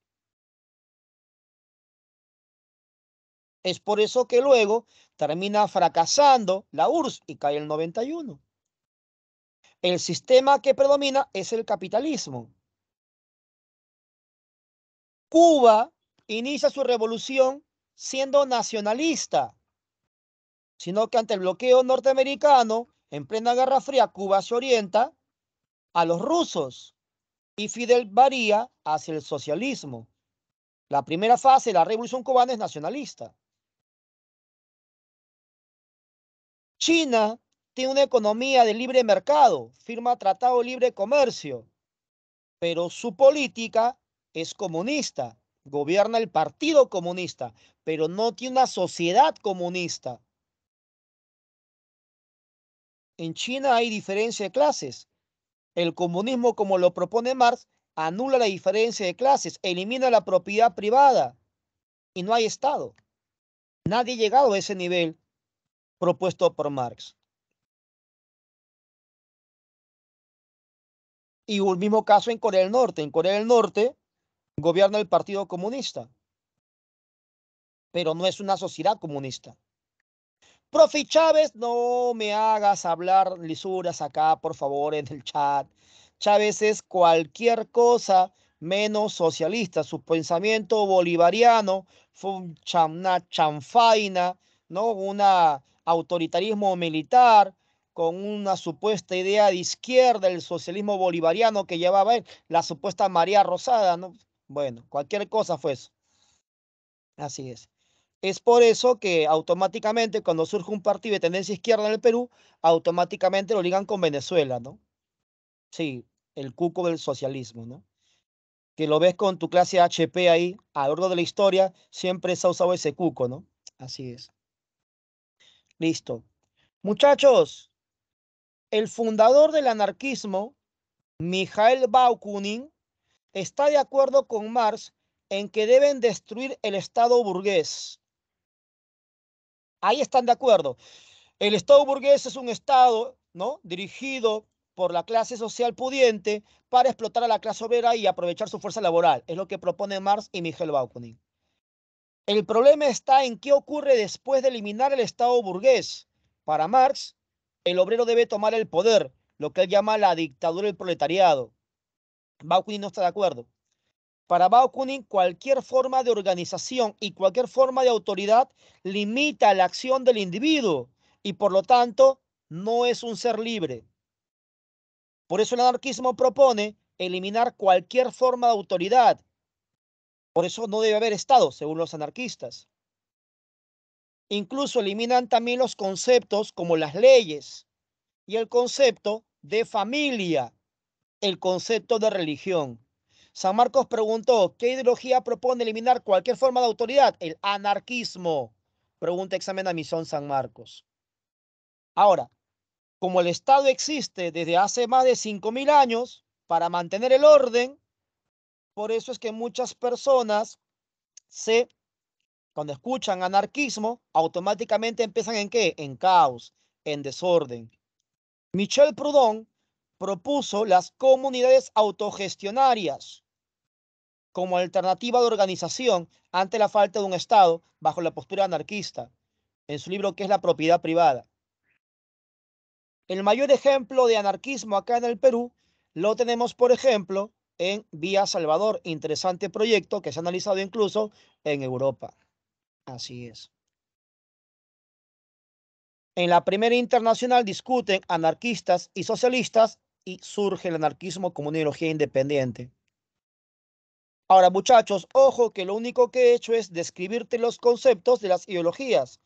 Es por eso que luego termina fracasando la URSS y cae el 91. El sistema que predomina es el capitalismo. Cuba inicia su revolución siendo nacionalista, sino que ante el bloqueo norteamericano, en plena Guerra Fría, Cuba se orienta a los rusos y Fidel varía hacia el socialismo. La primera fase de la revolución cubana es nacionalista. China tiene una economía de libre mercado, firma tratado de libre comercio, pero su política es comunista. Gobierna el Partido Comunista, pero no tiene una sociedad comunista. En China hay diferencia de clases. El comunismo, como lo propone Marx, anula la diferencia de clases, elimina la propiedad privada y no hay Estado. Nadie ha llegado a ese nivel propuesto por Marx. Y el mismo caso en Corea del Norte. En Corea del Norte gobierna el Partido Comunista, pero no es una sociedad comunista. Profe Chávez, no me hagas hablar lisuras acá, por favor, en el chat. Chávez es cualquier cosa menos socialista. Su pensamiento bolivariano fue una chanfaina, ¿no? Un autoritarismo militar con una supuesta idea de izquierda, el socialismo bolivariano que llevaba él, la supuesta María Rosada, ¿no? Bueno, cualquier cosa fue eso. Así es. Es por eso que automáticamente cuando surge un partido de tendencia izquierda en el Perú, automáticamente lo ligan con Venezuela, ¿no? Sí, el cuco del socialismo, ¿no? Que lo ves con tu clase HP ahí, a lo largo de la historia, siempre se ha usado ese cuco, ¿no? Así es. Listo. Muchachos, el fundador del anarquismo, Mikhail Bakunin, está de acuerdo con Marx en que deben destruir el Estado burgués. Ahí están de acuerdo. El Estado burgués es un Estado, ¿no?, dirigido por la clase social pudiente para explotar a la clase obrera y aprovechar su fuerza laboral. Es lo que proponen Marx y Mikhail Bakunin. El problema está en qué ocurre después de eliminar el Estado burgués. Para Marx, el obrero debe tomar el poder, lo que él llama la dictadura del proletariado. Bakunin no está de acuerdo. Para Bakunin, cualquier forma de organización y cualquier forma de autoridad limita la acción del individuo y por lo tanto no es un ser libre. Por eso el anarquismo propone eliminar cualquier forma de autoridad. Por eso no debe haber Estado, según los anarquistas. Incluso eliminan también los conceptos como las leyes y el concepto de familia, el concepto de religión. San Marcos preguntó, ¿qué ideología propone eliminar cualquier forma de autoridad? El anarquismo. Pregunta examen de admisión San Marcos. Ahora, como el Estado existe desde hace más de 5.000 años para mantener el orden, por eso es que muchas personas cuando escuchan anarquismo, automáticamente empiezan ¿en qué? En caos, en desorden. Michel Proudhon propuso las comunidades autogestionarias como alternativa de organización ante la falta de un Estado bajo la postura anarquista, en su libro ¿Qué es la propiedad privada? El mayor ejemplo de anarquismo acá en el Perú lo tenemos, por ejemplo, en Vía Salvador, interesante proyecto que se ha analizado incluso en Europa. Así es. En la Primera Internacional discuten anarquistas y socialistas y surge el anarquismo como una ideología independiente. Ahora, muchachos, ojo que lo único que he hecho es describirte los conceptos de las ideologías.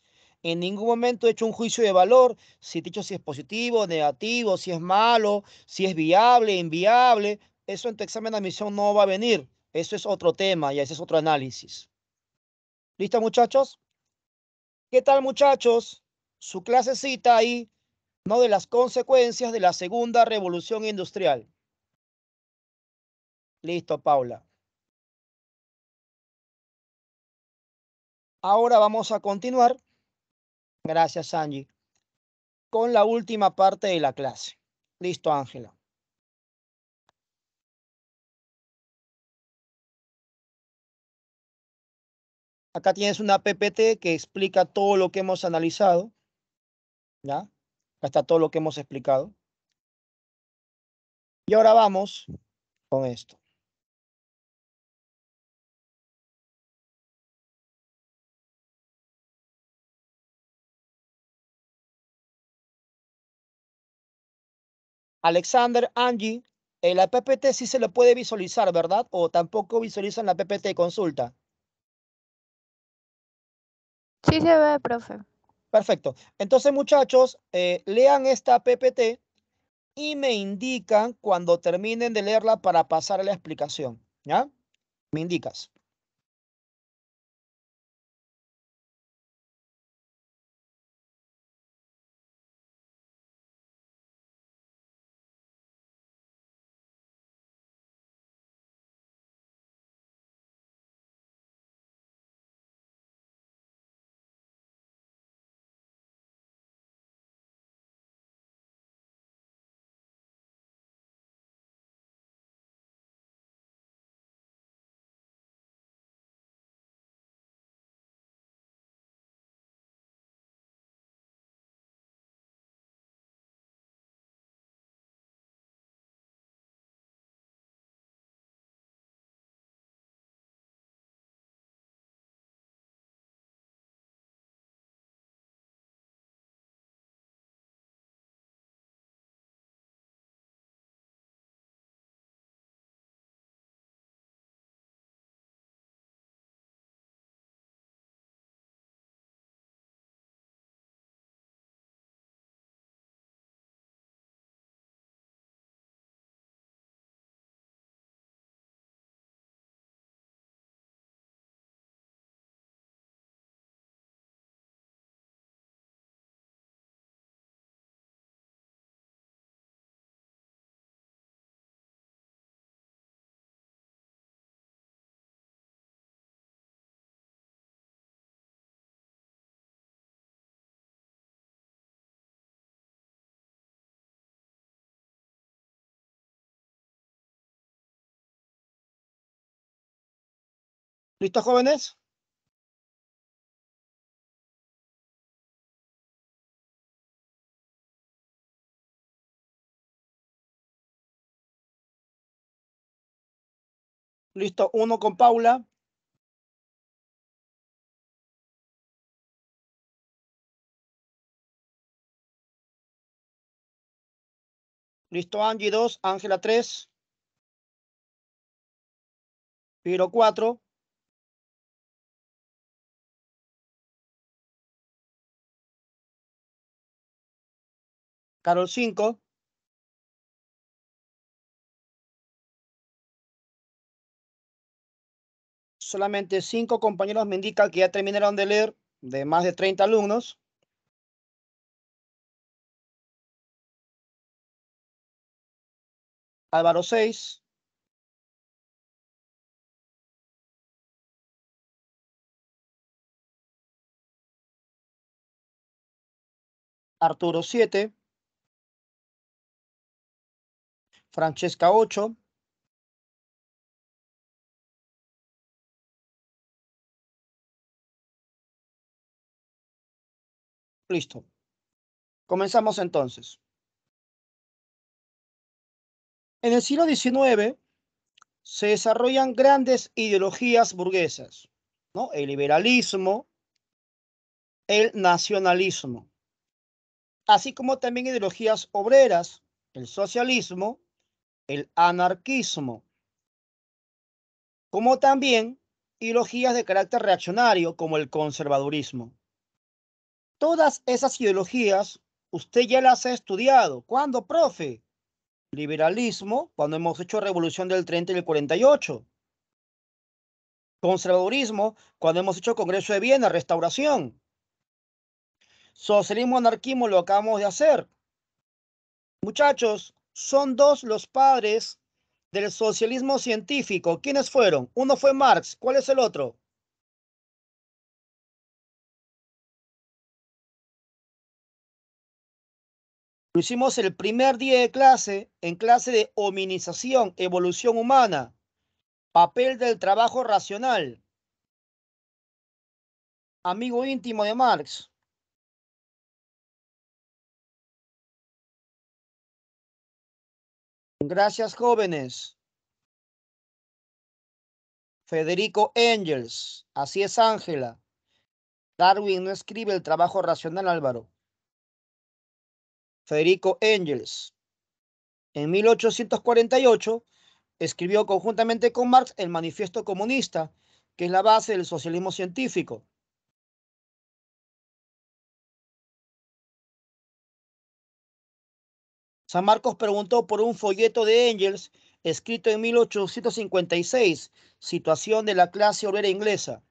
En ningún momento he hecho un juicio de valor, si te he dicho si es positivo, negativo, si es malo, si es viable, inviable. Eso en tu examen de admisión no va a venir. Eso es otro tema y ese es otro análisis. ¿Listo, muchachos? ¿Qué tal, muchachos? Su clasecita ahí, ¿no? De las consecuencias de la segunda revolución industrial. Listo, Paula. Ahora vamos a continuar, gracias Angie, con la última parte de la clase. Listo, Ángela. Acá tienes una PPT que explica todo lo que hemos analizado. ¿Ya? Acá está todo lo que hemos explicado. Y ahora vamos con esto. Alexander, Angie, la PPT sí se le puede visualizar, ¿verdad? O tampoco visualizan la PPT, consulta. Sí se ve, profe. Perfecto. Entonces, muchachos, lean esta PPT y me indican cuando terminen de leerla para pasar a la explicación. ¿Ya? Me indicas. ¿Listos, jóvenes? Listo, uno con Paula. Listo, Angie 2, Ángela 3, Piro 4, Carol 5, solamente 5 compañeros me indican que ya terminaron de leer, de más de 30 alumnos. Álvaro 6, Arturo 7, Francesca 8, listo. Comenzamos entonces. En el siglo XIX se desarrollan grandes ideologías burguesas, ¿no? El liberalismo, el nacionalismo, así como también ideologías obreras, el socialismo, el anarquismo. como también ideologías de carácter reaccionario, como el conservadurismo. Todas esas ideologías usted ya las ha estudiado. ¿Cuándo, profe? Liberalismo, cuando hemos hecho revolución del 30 y el 48. Conservadurismo, cuando hemos hecho Congreso de Viena, restauración. Socialismo, anarquismo, lo acabamos de hacer. Muchachos, son dos los padres del socialismo científico. ¿Quiénes fueron? Uno fue Marx. ¿Cuál es el otro? Lo hicimos el primer día de clase, en clase de hominización, evolución humana, papel del trabajo racional. Amigo íntimo de Marx. Gracias, jóvenes. Federico Engels. Así es, Ángela. Darwin no escribe el trabajo racional, Álvaro. Federico Engels. En 1848 escribió conjuntamente con Marx el Manifiesto Comunista, que es la base del socialismo científico. San Marcos preguntó por un folleto de Engels escrito en 1856, Situación de la clase obrera inglesa.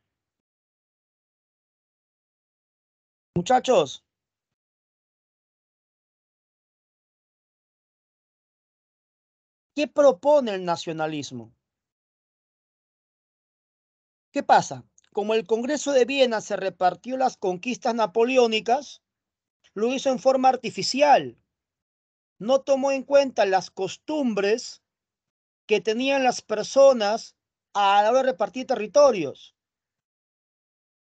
Muchachos, ¿qué propone el nacionalismo? ¿Qué pasa? Como el Congreso de Viena se repartió las conquistas napoleónicas, lo hizo en forma artificial. No tomó en cuenta las costumbres que tenían las personas a la hora de repartir territorios.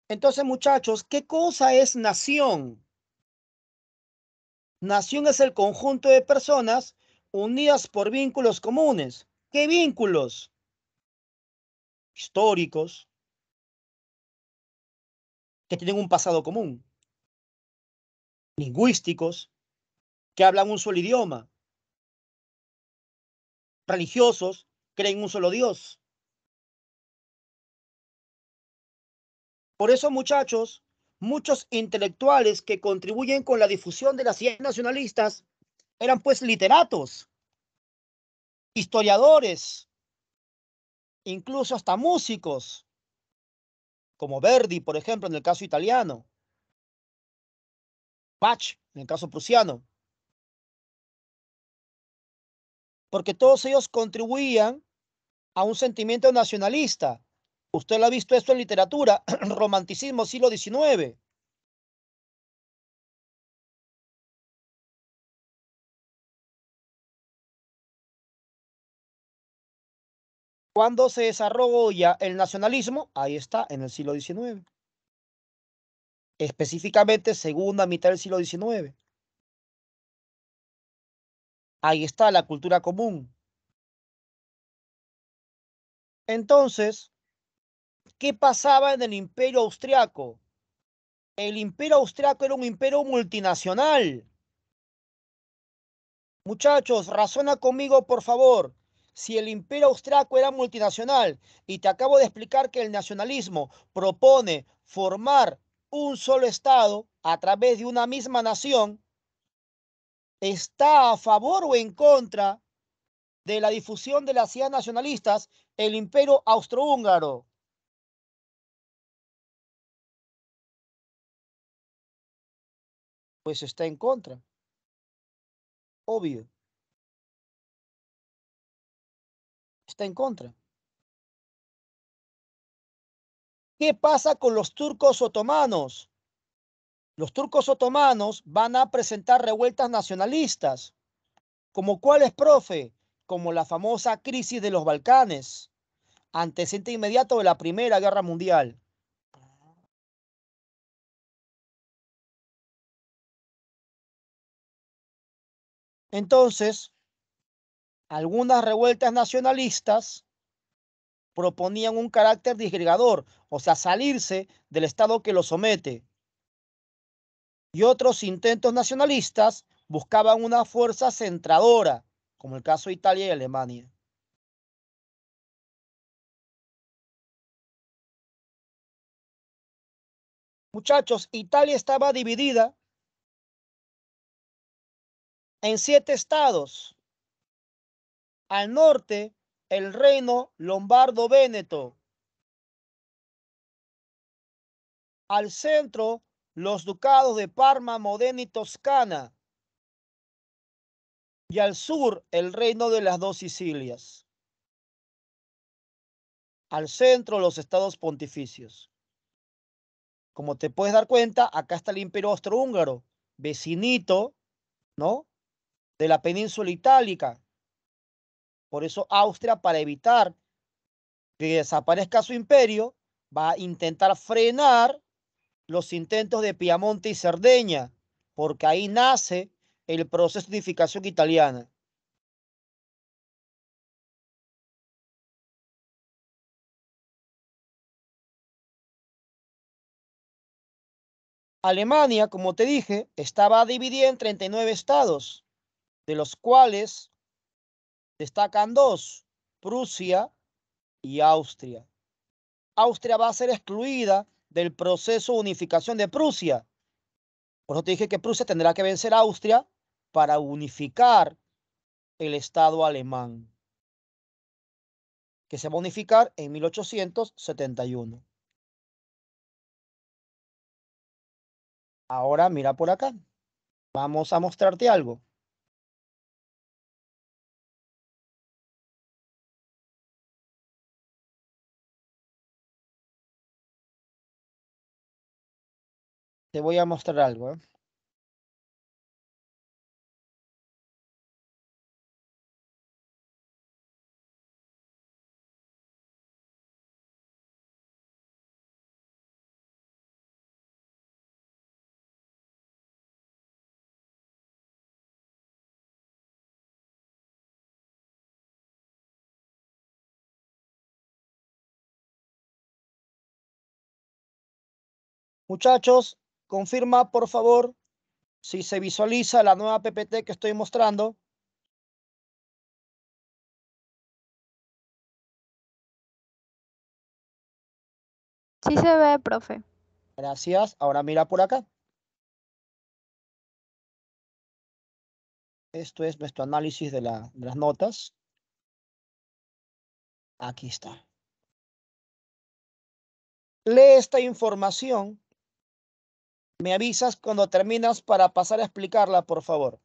Entonces, muchachos, ¿qué cosa es nación? Nación es el conjunto de personas unidas por vínculos comunes. ¿Qué vínculos? Históricos, que tienen un pasado común. Lingüísticos, que hablan un solo idioma. Religiosos, creen un solo Dios. Por eso, muchachos, muchos intelectuales que contribuyen con la difusión de las ideas nacionalistas eran pues literatos, historiadores, incluso hasta músicos, como Verdi, por ejemplo, en el caso italiano, Bach, en el caso prusiano, porque todos ellos contribuían a un sentimiento nacionalista. Usted lo ha visto esto en literatura, romanticismo, siglo XIX. ¿Cuándo se desarrolla el nacionalismo? Ahí está, en el siglo XIX. Específicamente, segunda mitad del siglo XIX. Ahí está la cultura común. Entonces, ¿qué pasaba en el Imperio Austriaco? El Imperio Austriaco era un imperio multinacional. Muchachos, razona conmigo, por favor. Si el Imperio Austriaco era multinacional y te acabo de explicar que el nacionalismo propone formar un solo Estado a través de una misma nación, ¿está a favor o en contra de la difusión de las ideas nacionalistas el Imperio Austrohúngaro? Pues está en contra, obvio, está en contra. ¿Qué pasa con los turcos otomanos? Los turcos otomanos van a presentar revueltas nacionalistas. ¿Como cuáles, profe? Como la famosa crisis de los Balcanes, antecedente inmediato de la Primera Guerra Mundial. Entonces, algunas revueltas nacionalistas proponían un carácter disgregador, o sea, salirse del Estado que los somete. Y otros intentos nacionalistas buscaban una fuerza centradora, como el caso de Italia y Alemania. Muchachos, Italia estaba dividida en 7 estados. Al norte, el reino lombardo-véneto. Al centro, los ducados de Parma, Modena y Toscana. Y al sur, el reino de las 2 Sicilias. Al centro, los estados pontificios. Como te puedes dar cuenta, acá está el Imperio Austrohúngaro, vecinito, ¿no?, de la península itálica. Por eso Austria, para evitar que desaparezca su imperio, va a intentar frenar los intentos de Piamonte y Cerdeña, porque ahí nace el proceso de unificación italiana. Alemania, como te dije, estaba dividida en 39 estados, de los cuales destacan 2, Prusia y Austria. Austria va a ser excluida del proceso de unificación de Prusia. Por eso te dije que Prusia tendrá que vencer a Austria para unificar el Estado alemán, que se va a unificar en 1871. Ahora mira por acá. Vamos a mostrarte algo. Te voy a mostrar algo, ¿eh? Muchachos, confirma por favor si se visualiza la nueva PPT que estoy mostrando. Sí se ve, profe. Gracias. Ahora mira por acá. Esto es nuestro análisis de las notas. Aquí está. Lee esta información. Me avisas cuando terminas para pasar a explicarla, por favor.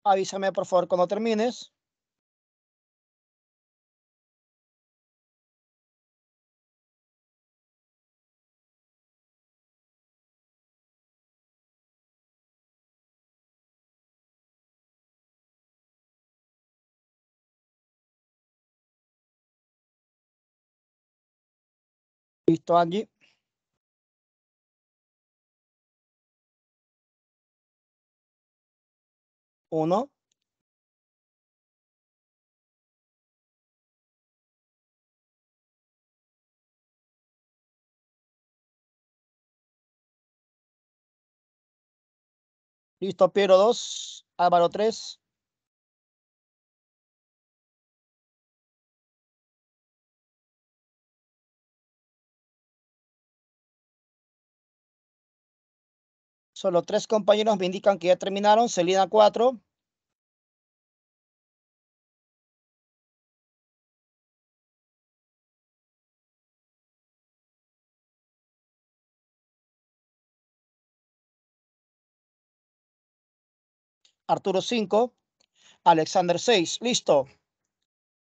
Avísame, por favor, cuando termines. Listo, Angie. Uno. Listo, Piero 2, Álvaro 3. Solo 3 compañeros me indican que ya terminaron. Celina 4. Arturo 5. Alexander 6. Listo.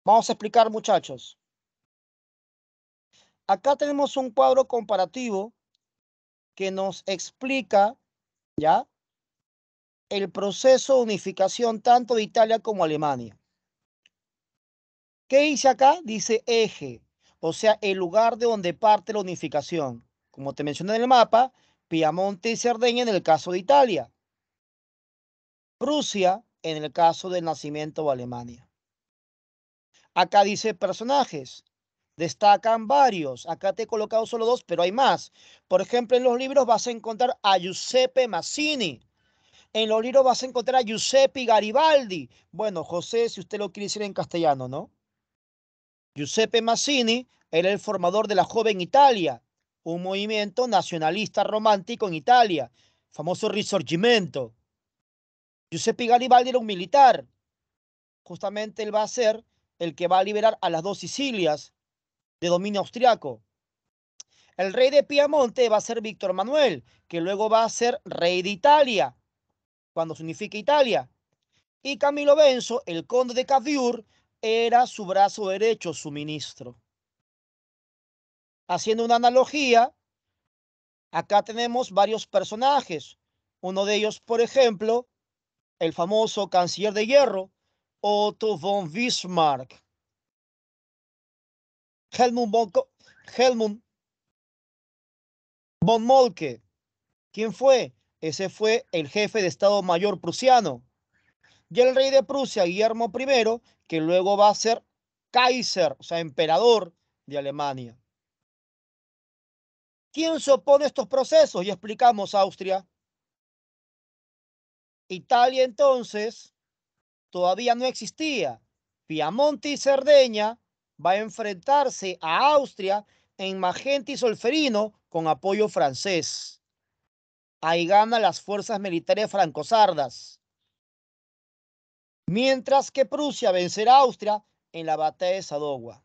Vamos a explicar, muchachos. Acá tenemos un cuadro comparativo que nos explica, ¿ya?, el proceso de unificación tanto de Italia como Alemania. ¿Qué dice acá? Dice eje, o sea, el lugar de donde parte la unificación. Como te mencioné en el mapa, Piamonte y Cerdeña en el caso de Italia. Prusia en el caso del nacimiento de Alemania. Acá dice personajes. Destacan varios. Acá te he colocado solo 2, pero hay más. Por ejemplo, en los libros vas a encontrar a Giuseppe Mazzini. En los libros vas a encontrar a Giuseppe Garibaldi. Bueno, José, si usted lo quiere decir en castellano, ¿no? Giuseppe Mazzini era el formador de la Joven Italia, un movimiento nacionalista romántico en Italia, famoso Risorgimento. Giuseppe Garibaldi era un militar. Justamente él va a ser el que va a liberar a las 2 Sicilias de dominio austriaco. El rey de Piamonte va a ser Víctor Manuel, que luego va a ser rey de Italia, cuando se unifique Italia. Y Camilo Benso, el conde de Cavour, era su brazo derecho, su ministro. Haciendo una analogía, acá tenemos varios personajes. Uno de ellos, por ejemplo, el famoso canciller de hierro, Otto von Bismarck. Helmut von Moltke. ¿Quién fue? Ese fue el jefe de Estado Mayor prusiano. Y el rey de Prusia, Guillermo I, que luego va a ser Kaiser, o sea, emperador de Alemania. ¿Quién se opone a estos procesos? Ya explicamos Austria. Italia entonces todavía no existía. Piamonte y Cerdeña va a enfrentarse a Austria en Magenta y Solferino con apoyo francés. Ahí ganan las fuerzas militares francosardas. Mientras que Prusia vencerá a Austria en la batalla de Sadowa.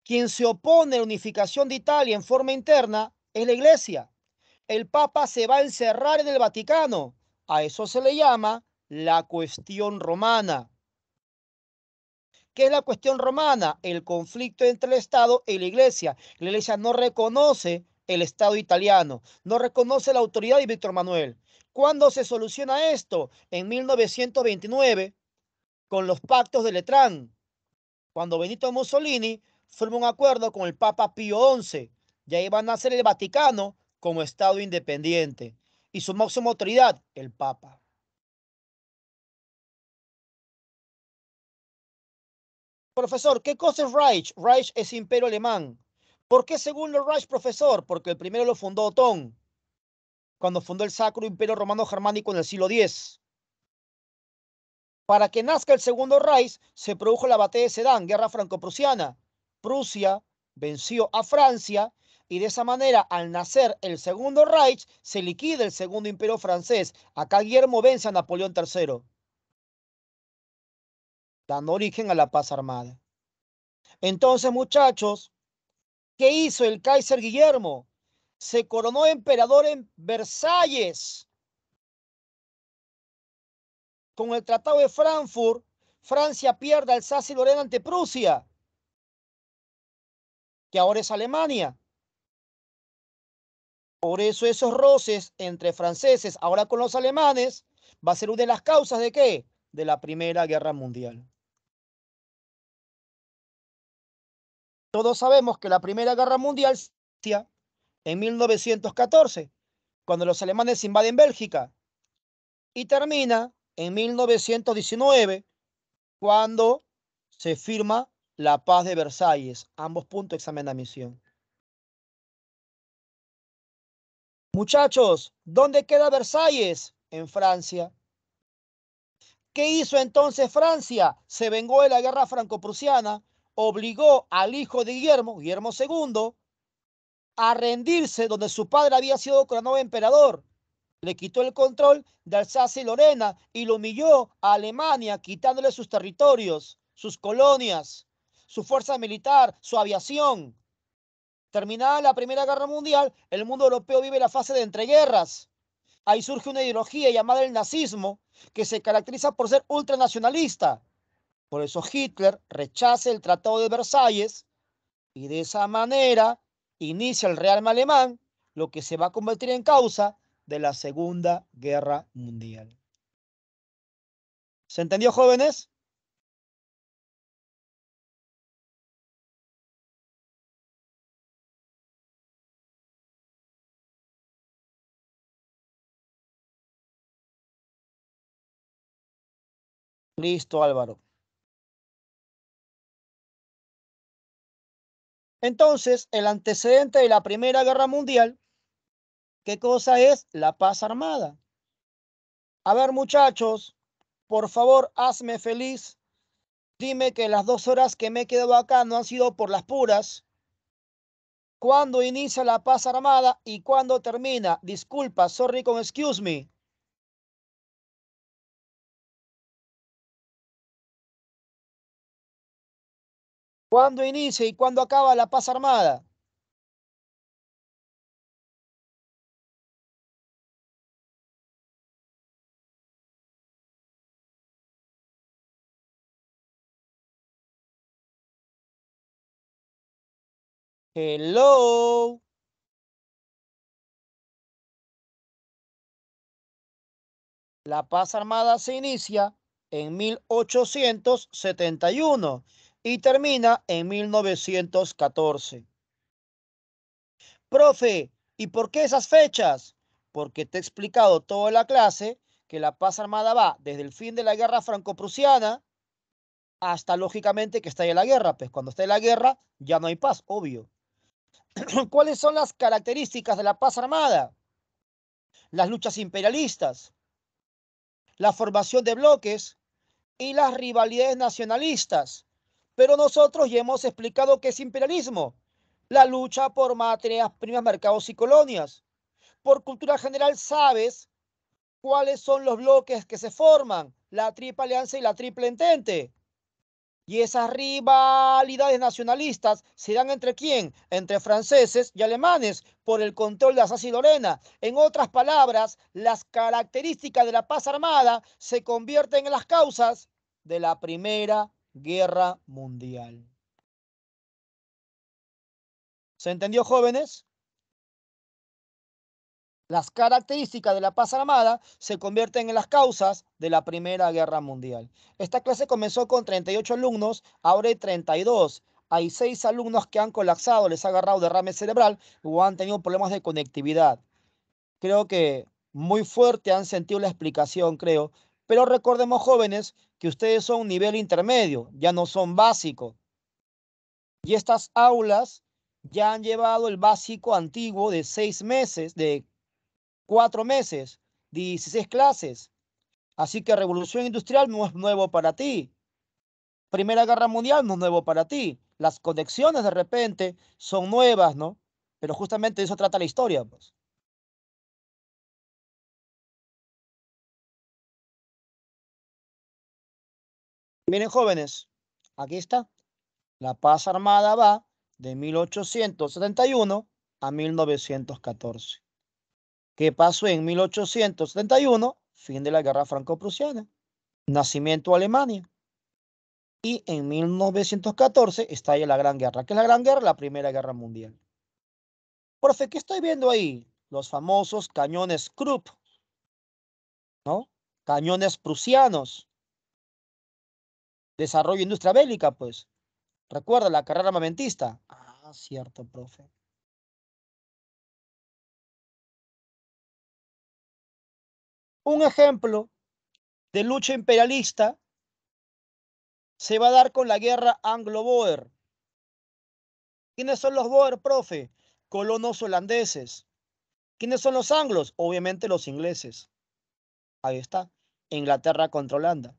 Quien se opone a la unificación de Italia en forma interna es la Iglesia. El Papa se va a encerrar en el Vaticano. A eso se le llama la cuestión romana. ¿Qué es la cuestión romana? El conflicto entre el Estado y la Iglesia. La Iglesia no reconoce el Estado italiano, no reconoce la autoridad de Víctor Manuel. ¿Cuándo se soluciona esto? En 1929, con los pactos de Letrán, cuando Benito Mussolini firma un acuerdo con el Papa Pío XI, y ahí van a nacer el Vaticano como Estado independiente, y su máxima autoridad, el Papa. Profesor, ¿qué cosa es Reich? Reich es imperio alemán. ¿Por qué segundo Reich, profesor? Porque el primero lo fundó Otón, cuando fundó el Sacro Imperio Romano Germánico en el siglo X. Para que nazca el segundo Reich, se produjo la batalla de Sedan, guerra franco-prusiana. Prusia venció a Francia y de esa manera, al nacer el segundo Reich, se liquida el segundo imperio francés. Acá Guillermo vence a Napoleón III, dando origen a la paz armada. Entonces, muchachos, ¿qué hizo el Kaiser Guillermo? Se coronó emperador en Versalles. Con el Tratado de Frankfurt, Francia pierde Alsacia y Lorena ante Prusia, que ahora es Alemania. Por eso esos roces entre franceses, ahora con los alemanes, va a ser una de las causas de ¿qué? De la Primera Guerra Mundial. Todos sabemos que la Primera Guerra Mundial inicia en 1914, cuando los alemanes invaden Bélgica, y termina en 1919, cuando se firma la paz de Versalles. Ambos puntos, examen de admisión. Muchachos, ¿dónde queda Versalles? En Francia. ¿Qué hizo entonces Francia? Se vengó de la guerra franco-prusiana, obligó al hijo de Guillermo, Guillermo II, a rendirse donde su padre había sido coronado emperador. Le quitó el control de Alsacia y Lorena y lo humilló a Alemania, quitándole sus territorios, sus colonias, su fuerza militar, su aviación. Terminada la Primera Guerra Mundial, el mundo europeo vive la fase de entreguerras. Ahí surge una ideología llamada el nazismo, que se caracteriza por ser ultranacionalista. Por eso Hitler rechaza el Tratado de Versalles y de esa manera inicia el rearme alemán, lo que se va a convertir en causa de la Segunda Guerra Mundial. ¿Se entendió, jóvenes? Listo, Álvaro. Entonces, el antecedente de la Primera Guerra Mundial, ¿qué cosa es? La paz armada. A ver, muchachos, por favor, hazme feliz. Dime que las 2 horas que me he quedado acá no han sido por las puras. ¿Cuándo inicia la paz armada y cuándo termina? Disculpa, sorry con excuse me. ¿Cuándo inicia y cuándo acaba la paz armada? Hello. La paz armada se inicia en 1871 y termina en 1914. Profe, ¿y por qué esas fechas? Porque te he explicado toda la clase que la paz armada va desde el fin de la guerra franco-prusiana hasta, lógicamente, que estalle la guerra. Pues cuando esté la guerra ya no hay paz, obvio. ¿Cuáles son las características de la paz armada? Las luchas imperialistas, la formación de bloques y las rivalidades nacionalistas. Pero nosotros ya hemos explicado qué es imperialismo. La lucha por materias primas, mercados y colonias. Por cultura general sabes cuáles son los bloques que se forman, la Triple Alianza y la Triple Entente. Y esas rivalidades nacionalistas se dan entre quién? Entre franceses y alemanes por el control de Alsacia y Lorena. En otras palabras, las características de la paz armada se convierten en las causas de la Primera Guerra Mundial. ¿Se entendió, jóvenes? Las características de la paz armada se convierten en las causas de la Primera Guerra Mundial. Esta clase comenzó con 38 alumnos, ahora hay 32. Hay 6 alumnos que han colapsado, les ha agarrado derrame cerebral o han tenido problemas de conectividad. Creo que muy fuerte han sentido la explicación, creo. Pero recordemos, jóvenes, que ustedes son un nivel intermedio, ya no son básicos. Y estas aulas ya han llevado el básico antiguo de 6 meses, de 4 meses, 16 clases. Así que Revolución Industrial no es nuevo para ti. Primera Guerra Mundial no es nuevo para ti. Las conexiones de repente son nuevas, ¿no? Pero justamente de eso trata la historia, pues. Miren, jóvenes, aquí está. La paz armada va de 1871 a 1914. ¿Qué pasó en 1871? Fin de la Guerra Franco-Prusiana. Nacimiento de Alemania. Y en 1914 estalla la Gran Guerra. ¿Qué es la Gran Guerra? La Primera Guerra Mundial. Profe, ¿qué estoy viendo ahí? Los famosos cañones Krupp, ¿no? Cañones prusianos. Desarrollo de industria bélica, pues. Recuerda la carrera armamentista. Ah, cierto, profe. Un ejemplo de lucha imperialista se va a dar con la guerra anglo-boer. ¿Quiénes son los Boer, profe? Colonos holandeses. ¿Quiénes son los anglos? Obviamente los ingleses. Ahí está. Inglaterra contra Holanda.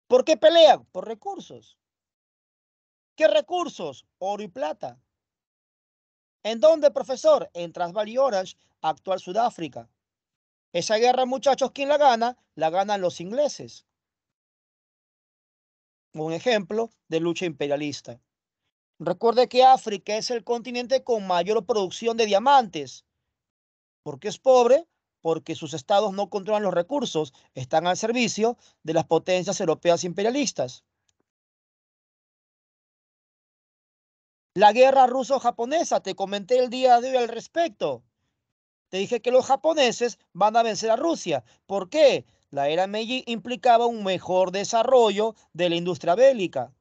¿Por qué pelean? Por recursos. ¿Qué recursos? Oro y plata. ¿En dónde, profesor? En Transvaal y Orange, actual Sudáfrica. Esa guerra, muchachos, ¿quién la gana? La ganan los ingleses. Un ejemplo de lucha imperialista. Recuerde que África es el continente con mayor producción de diamantes. ¿Por qué es pobre? Porque sus estados no controlan los recursos, están al servicio de las potencias europeas imperialistas. La guerra ruso-japonesa, te comenté el día de hoy al respecto. Te dije que los japoneses van a vencer a Rusia. ¿Por qué? La era Meiji implicaba un mejor desarrollo de la industria bélica.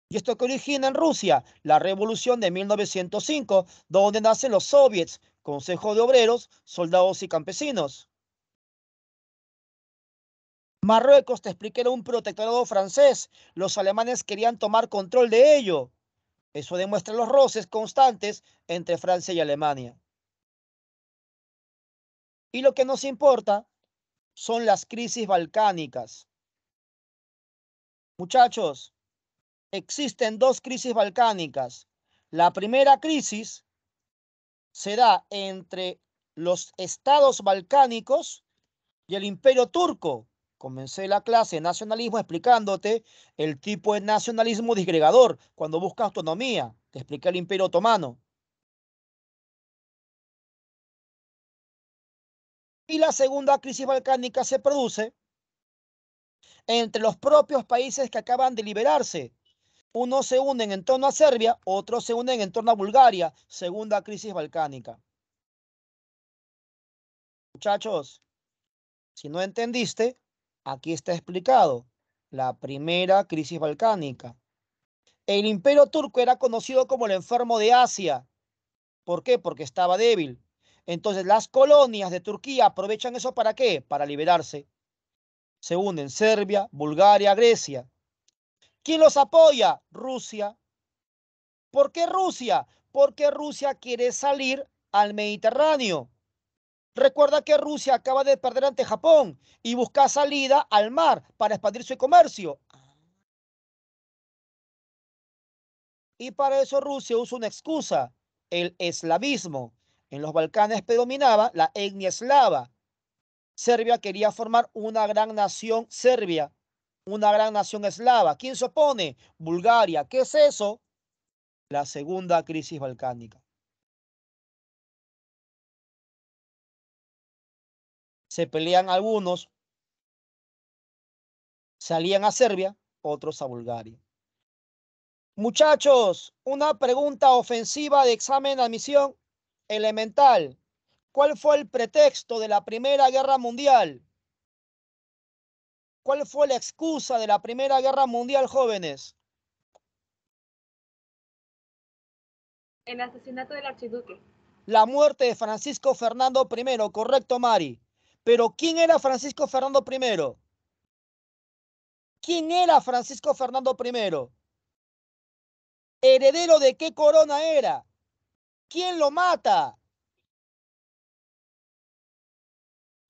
¿Y esto que origina en Rusia? La revolución de 1905, donde nacen los soviets, Consejo de Obreros, Soldados y Campesinos. Marruecos, te expliqué, era un protectorado francés. Los alemanes querían tomar control de ello. Eso demuestra los roces constantes entre Francia y Alemania. Y lo que nos importa son las crisis balcánicas. Muchachos, existen dos crisis balcánicas. La primera crisis se da entre los estados balcánicos y el imperio turco. Comencé la clase de nacionalismo explicándote el tipo de nacionalismo disgregador cuando busca autonomía. Te expliqué el imperio otomano. Y la segunda crisis balcánica se produce entre los propios países que acaban de liberarse. Unos se unen en torno a Serbia, otros se unen en torno a Bulgaria. Segunda crisis balcánica. Muchachos, si no entendiste, aquí está explicado. La primera crisis balcánica. El imperio turco era conocido como el enfermo de Asia. ¿Por qué? Porque estaba débil. Entonces las colonias de Turquía aprovechan eso ¿para qué? Para liberarse. Se unen Serbia, Bulgaria, Grecia. ¿Quién los apoya? Rusia. ¿Por qué Rusia? Porque Rusia quiere salir al Mediterráneo. Recuerda que Rusia acaba de perder ante Japón y busca salida al mar para expandir su comercio. Y para eso Rusia usa una excusa, el eslavismo. En los Balcanes predominaba la etnia eslava. Serbia quería formar una gran nación serbia, una gran nación eslava. ¿Quién se opone? Bulgaria. ¿Qué es eso? La segunda crisis balcánica. Se pelean algunos, salían a Serbia, otros a Bulgaria. Muchachos, una pregunta ofensiva de examen de admisión elemental. ¿Cuál fue el pretexto de la Primera Guerra Mundial? ¿Cuál fue la excusa de la Primera Guerra Mundial, jóvenes? El asesinato del archiduque. La muerte de Francisco Fernando I, correcto, Mari. Pero ¿quién era Francisco Fernando I? ¿Quién era Francisco Fernando I? ¿Heredero de qué corona era? ¿Quién lo mata?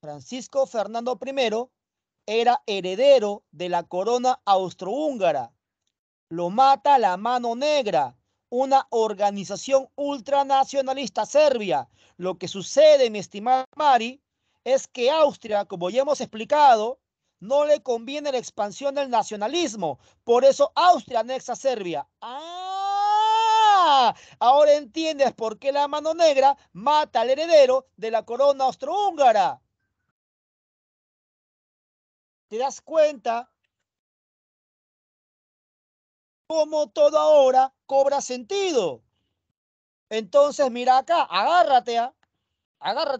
Francisco Fernando I era heredero de la corona austrohúngara. Lo mata la Mano Negra, una organización ultranacionalista serbia. Lo que sucede, mi estimada Mari, es que Austria, como ya hemos explicado, no le conviene la expansión del nacionalismo. Por eso Austria anexa a Serbia. ¡Ah! Ahora entiendes por qué la Mano Negra mata al heredero de la corona austrohúngara. ¿Te das cuenta cómo todo ahora cobra sentido? Entonces, mira acá, agárrate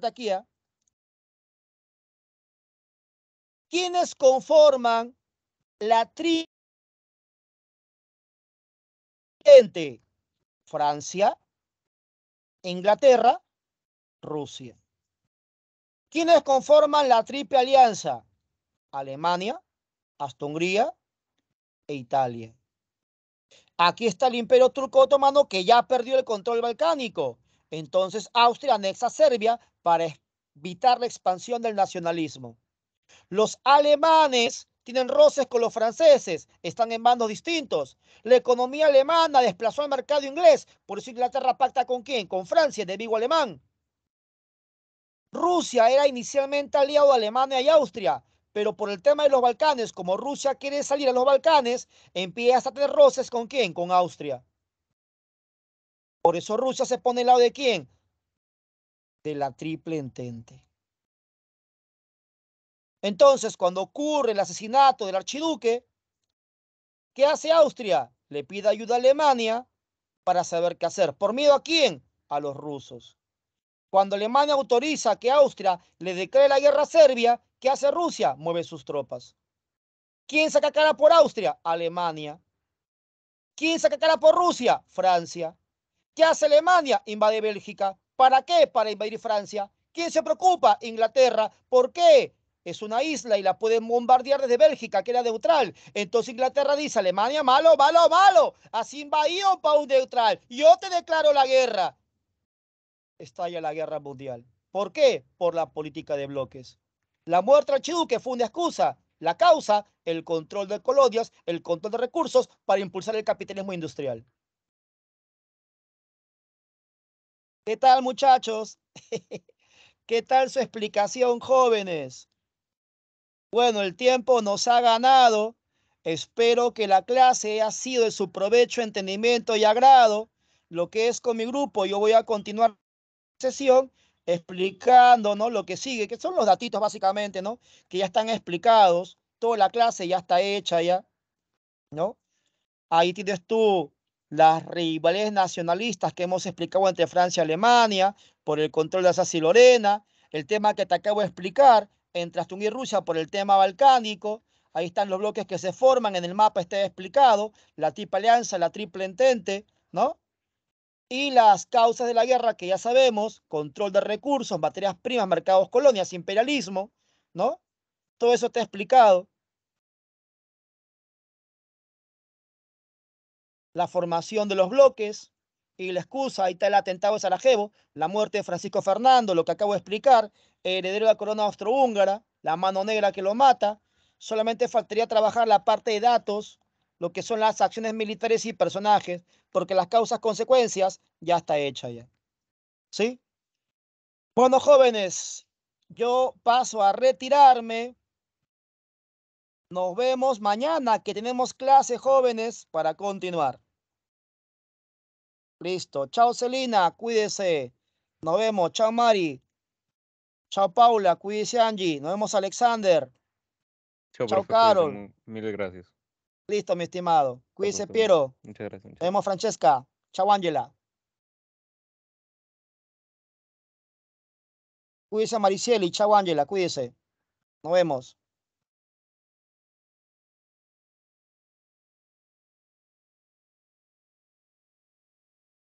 aquí. ¿Quiénes conforman la tridente? Francia, Inglaterra, Rusia. ¿Quiénes conforman la triple alianza? Alemania, Austria-Hungría e Italia. Aquí está el Imperio Turco Otomano que ya perdió el control balcánico. Entonces Austria anexa Serbia para evitar la expansión del nacionalismo. Los alemanes tienen roces con los franceses, están en bandos distintos. La economía alemana desplazó al mercado inglés, por eso Inglaterra pacta ¿con quién? Con Francia, de vivo alemán. Rusia era inicialmente aliado de Alemania y Austria, pero por el tema de los Balcanes, como Rusia quiere salir a los Balcanes, empieza a tener roces ¿con quién? Con Austria. Por eso Rusia se pone al lado de ¿quién? De la Triple Entente. Entonces, cuando ocurre el asesinato del archiduque, ¿qué hace Austria? Le pide ayuda a Alemania para saber qué hacer. ¿Por miedo a quién? A los rusos. Cuando Alemania autoriza que Austria le declare la guerra a Serbia, ¿qué hace Rusia? Mueve sus tropas. ¿Quién saca cara por Austria? Alemania. ¿Quién saca cara por Rusia? Francia. ¿Qué hace Alemania? Invade Bélgica. ¿Para qué? Para invadir Francia. ¿Quién se preocupa? Inglaterra. ¿Por qué? Es una isla y la pueden bombardear desde Bélgica, que era neutral. Entonces Inglaterra dice, Alemania, malo, malo, malo. Has invadido para un neutral. Yo te declaro la guerra. Estalla la guerra mundial. ¿Por qué? Por la política de bloques. La muerte del archiduque fue una excusa. La causa, el control de colonias, el control de recursos para impulsar el capitalismo industrial. ¿Qué tal, muchachos? ¿Qué tal su explicación, jóvenes? Bueno, el tiempo nos ha ganado. Espero que la clase haya sido de su provecho, entendimiento y agrado. Lo que es con mi grupo, yo voy a continuar la sesión explicando, ¿no? Lo que sigue, que son los datitos básicamente, ¿no? Que ya están explicados. Toda la clase ya está hecha ya, ¿no? Ahí tienes tú las rivalidades nacionalistas que hemos explicado entre Francia y Alemania por el control de Alsacia y Lorena, el tema que te acabo de explicar entre Austria y Rusia por el tema balcánico. Ahí están los bloques que se forman, en el mapa está explicado, la triple alianza, la triple entente, ¿no? Y las causas de la guerra que ya sabemos, control de recursos, materias primas, mercados, colonias, imperialismo, ¿no? Todo eso está explicado. La formación de los bloques y la excusa, ahí está el atentado de Sarajevo, la muerte de Francisco Fernando, lo que acabo de explicar, heredero de la corona austrohúngara, la mano negra que lo mata. Solamente faltaría trabajar la parte de datos, lo que son las acciones militares y personajes, porque las causas consecuencias ya está hecha ya. ¿Sí? Bueno, jóvenes, yo paso a retirarme. Nos vemos mañana que tenemos clase, jóvenes, para continuar. Listo. Chao, Celina. Cuídese. Nos vemos. Chao, Mari. Chao, Paula. Cuídese, Angie. Nos vemos, Alexander. Chao, Chao, profe, cuídese, Carol. mil gracias. Listo, mi estimado. Chao, Cuídese, profe. Piero. Muchas gracias. Nos vemos, Francesca. Chao, Ángela. Cuídese, Maricieli. Chao, Ángela. Cuídese. Nos vemos.